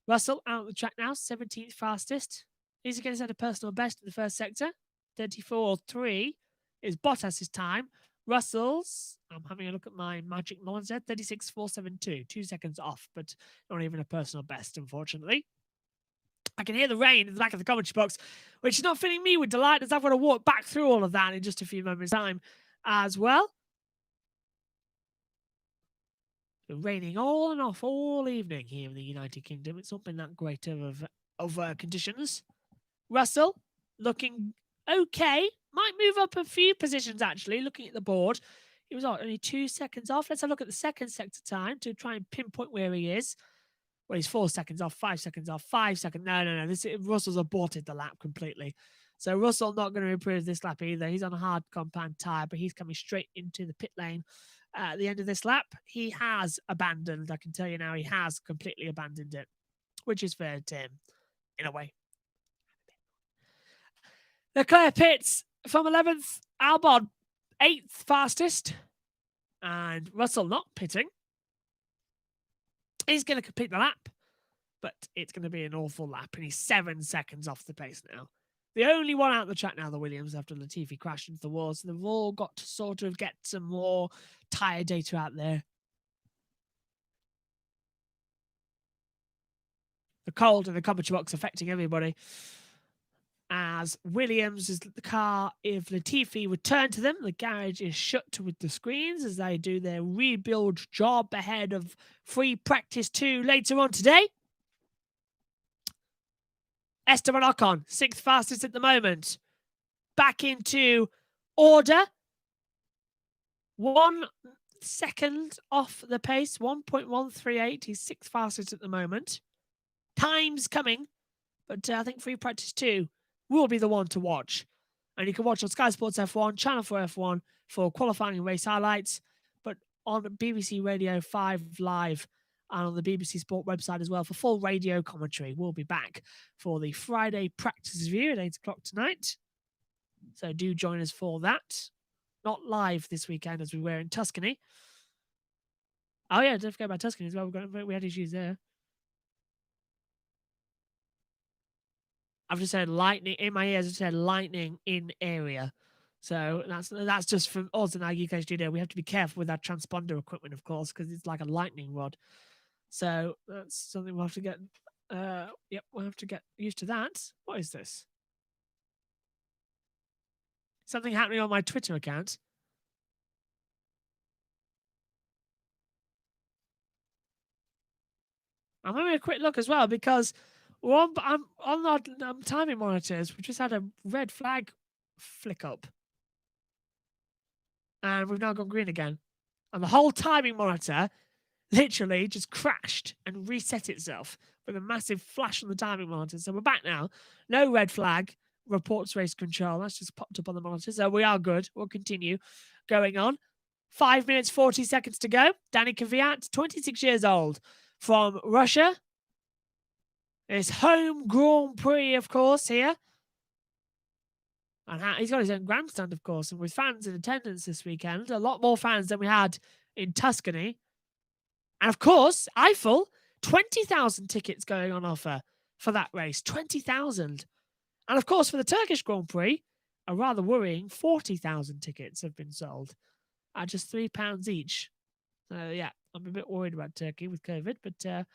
Russell out on the track now, 17th fastest. He's going to set a personal best in the first sector. 34.3 is Bottas's time. Russell's, I'm having a look at my magic knowledge there, 36.472, 2 seconds off, but not even a personal best, unfortunately. I can hear the rain in the back of the commentary box, which is not filling me with delight as I've got to walk back through all of that in just a few moments' time as well. It's been raining on and off all evening here in the United Kingdom. It's not been that great of conditions. Russell looking okay. Might move up a few positions, actually, looking at the board. He was only 2 seconds off. Let's have a look at the second sector time to try and pinpoint where he is. Well, he's 4 seconds off, 5 seconds off, 5 seconds. No. Russell's aborted the lap completely. So Russell not going to improve this lap either. He's on a hard compound tyre, but he's coming straight into the pit lane at the end of this lap. He has abandoned, I can tell you now, he has completely abandoned it, which is fair to him, in a way. Leclerc pits from 11th, Albon 8th fastest, and Russell not pitting. He's going to complete the lap, but it's going to be an awful lap, and he's 7 seconds off the pace now. The only one out of the track now, the Williams, after Latifi crashed into the wall, so they've all got to sort of get some more tyre data out there. The cold in the commentary box affecting everybody, as Williams is the car. If Latifi return to them, the garage is shut with the screens as they do their rebuild job ahead of free practice 2 later on today. Esteban Ocon, 6th fastest at the moment. Back into order. 1 second off the pace, 1.138. He's 6th fastest at the moment. Time's coming, but I think free practice 2 will be the one to watch. And you can watch on Sky Sports F1, Channel 4 F1 for qualifying and race highlights, but on BBC Radio 5 Live and on the BBC Sport website as well for full radio commentary. We'll be back for the Friday practice review at 8 o'clock tonight. So do join us for that. Not live this weekend as we were in Tuscany. Oh yeah, don't forget about Tuscany as well. We had issues there. I've just said lightning in my ears. I said lightning in area. So that's just from us in our UK studio. We have to be careful with our transponder equipment, of course, because it's like a lightning rod. So that's something we'll have to get. We'll have to get used to that. What is this? Something happening on my Twitter account. I'm having a quick look as well because I'm on our timing monitors. We just had a red flag flick up. And we've now gone green again. And the whole timing monitor literally just crashed and reset itself with a massive flash on the timing monitor. So we're back now. No red flag. Reports race control. That's just popped up on the monitor. So we are good. We'll continue going on. 5 minutes, 40 seconds to go. Danny Kvyat, 26 years old, from Russia. His home Grand Prix, of course, here. And he's got his own grandstand, of course, and with fans in attendance this weekend, a lot more fans than we had in Tuscany. And of course, Eiffel, 20,000 tickets going on offer for that race. 20,000. And of course, for the Turkish Grand Prix, a rather worrying 40,000 tickets have been sold at just £3 each. So yeah, I'm a bit worried about Turkey with COVID, but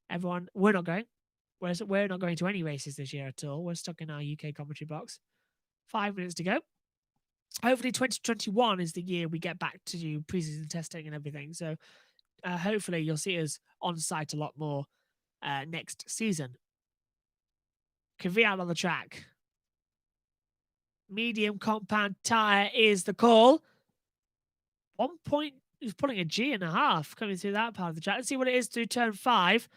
everyone, we're not going. We're not going to any races this year at all. We're stuck in our UK commentary box. 5 minutes to go. Hopefully 2021 is the year we get back to do preseason testing and everything. So hopefully you'll see us on site a lot more next season. Kvyat on the track. Medium compound tyre is the call. 1 point, he's pulling a G&a-half coming through that part of the track. Let's see what it is through turn 5.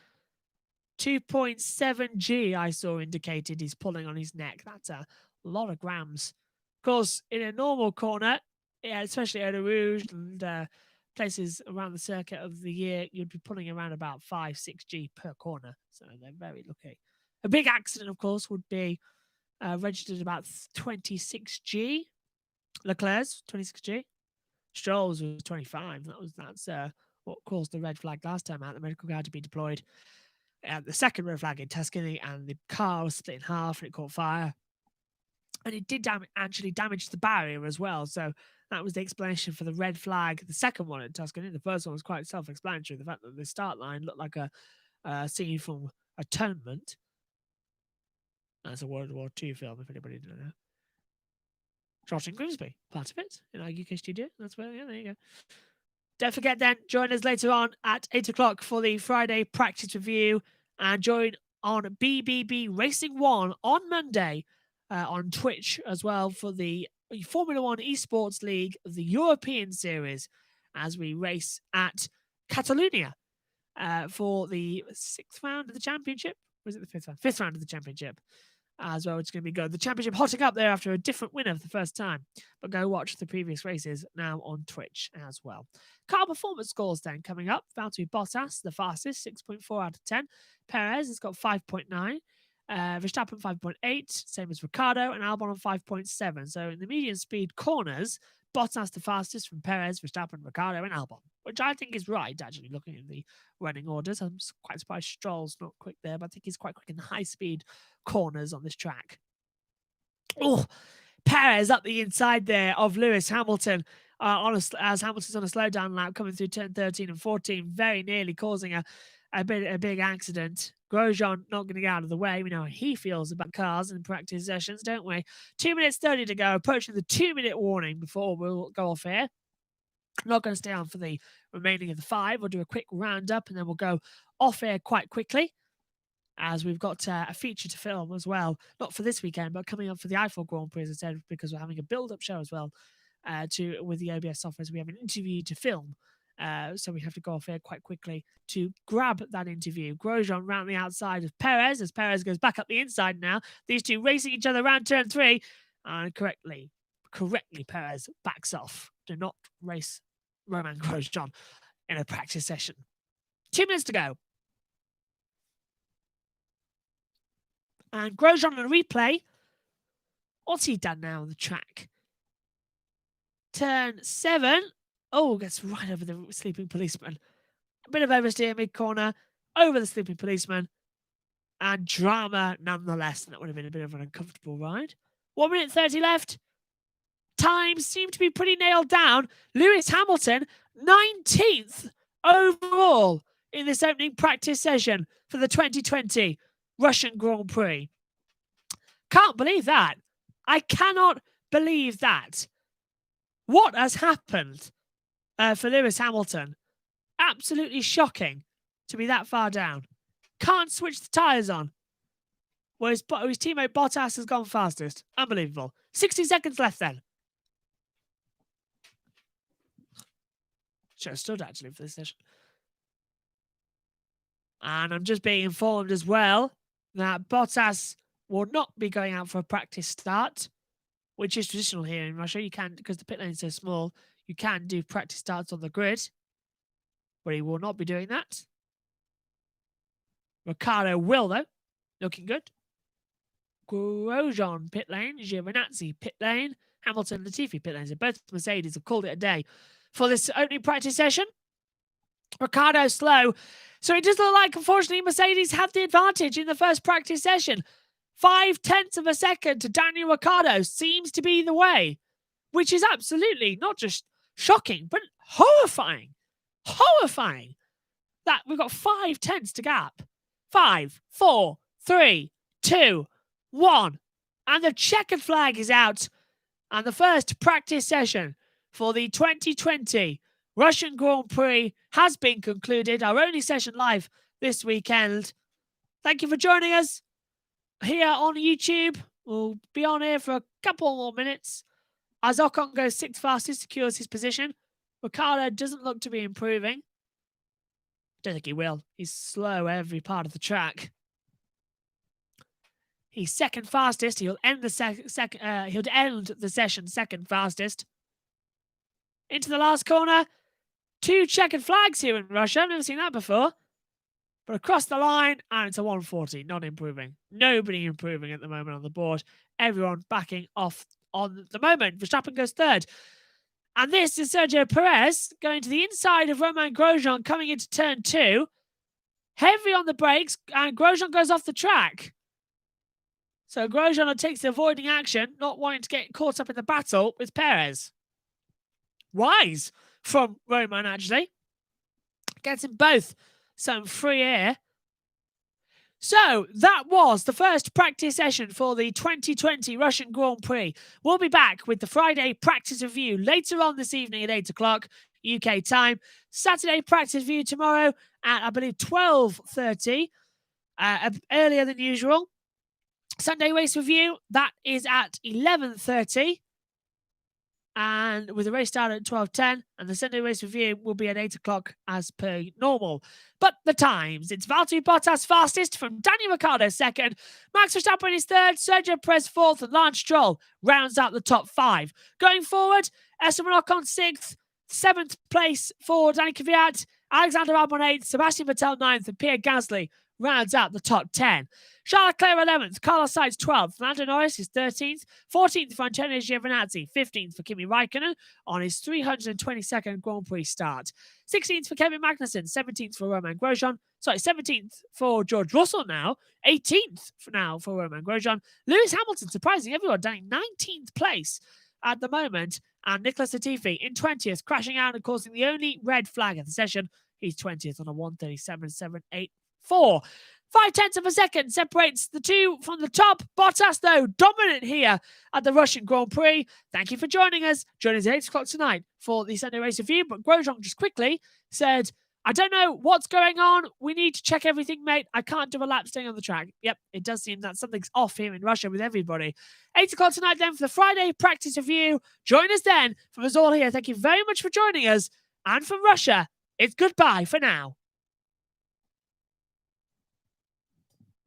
2.7 G I saw indicated he's pulling on his neck. That's a lot of grams. Of course, in a normal corner, yeah, especially at Eau Rouge and places around the circuit of the year, you'd be pulling around about 5-6 G per corner. So they're very lucky. A big accident, of course, would be registered about 26 G. Leclerc's 26 G. Stroll's was 25. That's what caused the red flag last time out. The medical guard to be deployed. The second red flag in Tuscany, and the car was split in half and it caught fire. And it did actually damage the barrier as well. So that was the explanation for the red flag. The second one in Tuscany, the first one was quite self-explanatory. The fact that the start line looked like a scene from Atonement. That's a World War II film, if anybody didn't know. Shot in Grimsby, part of it, in our UK studio. That's where, yeah, there you go. Don't forget then, join us later on at 8 o'clock for the Friday practice review, and join on BBB Racing 1 on Monday on Twitch as well for the Formula 1 Esports League of the European Series as we race at Catalonia for the 6th round of the championship. Or is it the 5th round? 5th round of the championship as well. It's going to be good. The championship hotting up there after a different winner for the first time. But go watch the previous races now on Twitch as well. Car performance scores then coming up. Valtteri Bottas, the fastest, 6.4 out of 10. Perez has got 5.9. Verstappen 5.8, same as Ricciardo, and Albon on 5.7. So in the medium speed corners, Bottas the fastest from Perez, Verstappen, Ricciardo, and Albon, which I think is right, actually, looking at the running orders. I'm quite surprised Stroll's not quick there, but I think he's quite quick in the high-speed corners on this track. Oh, Perez up the inside there of Lewis Hamilton, as Hamilton's on a slowdown lap coming through turn 13 and 14, very nearly causing a big accident. Grosjean not going to get out of the way. We know how he feels about cars and practice sessions, don't we? 2 minutes 30 to go, approaching the 2-minute warning before we'll go off air. I'm not going to stay on for the remaining of the 5. We'll do a quick roundup and then we'll go off air quite quickly, as we've got a feature to film as well. Not for this weekend, but coming up for the Eiffel Grand Prix, as I said, because we're having a build-up show as well with the OBS software. So we have an interview to film. So we have to go off air quite quickly to grab that interview. Grosjean round the outside of Perez, as Perez goes back up the inside now. These two racing each other around turn 3. And correctly, Perez backs off. Do not race Romain Grosjean in a practice session. 2 minutes to go. And Grosjean on a replay. What's he done now on the track? Turn 7. Oh, gets right over the sleeping policeman. A bit of oversteer mid-corner, over the sleeping policeman, and drama nonetheless. And that would have been a bit of an uncomfortable ride. 1 minute 30 left. Times seem to be pretty nailed down. Lewis Hamilton, 19th overall in this opening practice session for the 2020 Russian Grand Prix. Can't believe that. I cannot believe that. What has happened for Lewis Hamilton? Absolutely shocking to be that far down. can't switch the tyres on. Whereas his teammate Bottas has gone fastest. Unbelievable. 60 seconds left then. Should have stood actually for this session. And I'm just being informed as well that Bottas will not be going out for a practice start, which is traditional here in Russia. You can, because the pit lane is so small, you can do practice starts on the grid, but he will not be doing that. Ricciardo will, though. Looking good. Grosjean pit lane, Giovinazzi pit lane, Hamilton, Latifi pit lanes. Both Mercedes have called it a day for this opening practice session. Ricciardo slow. So it does look like, unfortunately, Mercedes had the advantage in the first practice session. 0.5 of a second to Daniel Ricciardo seems to be the way, which is absolutely not just shocking, but horrifying. Horrifying that we've got 0.5 to gap. 5, 4, 3, 2, 1. And the checkered flag is out. And the first practice session for the 2020 Russian Grand Prix has been concluded. Our only session live this weekend. Thank you for joining us here on YouTube. We'll be on here for a couple more minutes as Ocon goes 6th fastest, secures his position. Ricciardo doesn't look to be improving. Don't think he will. He's slow every part of the track. He's 2nd fastest. He'll end the he'll end the session 2nd fastest. Into the last corner. 2 checkered flags here in Russia. I've never seen that before. But across the line, and it's a 140. Not improving. Nobody improving at the moment on the board. Everyone backing off on the moment. Verstappen goes 3rd. And this is Sergio Perez going to the inside of Romain Grosjean coming into turn 2. Heavy on the brakes, and Grosjean goes off the track. So Grosjean takes the avoiding action, not wanting to get caught up in the battle with Perez. Wise from Roman, actually. Gets them both some free air. So that was the first practice session for the 2020 Russian Grand Prix. We'll be back with the Friday practice review later on this evening at 8 o'clock UK time. Saturday practice review tomorrow at, I believe, 12:30, earlier than usual. Sunday race review, that is at 11:30. And with the race start at 12:10, and the Sunday race review will be at 8 o'clock as per normal. But the times, it's Valtteri Bottas fastest from Daniel Ricciardo 2nd, Max Verstappen is 3rd, Sergio Perez 4th, and Lance Stroll rounds out the top 5. Going forward, Esteban Ocon 6th, 7th place for Danny Kvyat, Alexander Albon 8th, Sebastian Vettel 9th, and Pierre Gasly rounds out the top 10. Charles Leclerc 11th, Carlos Sainz 12th, Lando Norris is 13th, 14th for Antonio Giovinazzi, 15th for Kimi Raikkonen on his 322nd Grand Prix start, 16th for Kevin Magnussen, 17th for Romain Grosjean, 17th for George Russell now, 18th for Romain Grosjean, Lewis Hamilton, surprising everyone, down 19th place at the moment, and Nicholas Latifi in 20th, crashing out and causing the only red flag of the session. He's 20th on a 1:37.784. 0.5 of a second separates the two from the top. Bottas, though, dominant here at the Russian Grand Prix. Thank you for joining us. Join us at 8 o'clock tonight for the Sunday race review. But Grosjean just quickly said, I don't know what's going on. We need to check everything, mate. I can't do a lap staying on the track. Yep, it does seem that something's off here in Russia with everybody. 8 o'clock tonight then for the Friday practice review. Join us then. From us all here, thank you very much for joining us. And from Russia, it's goodbye for now.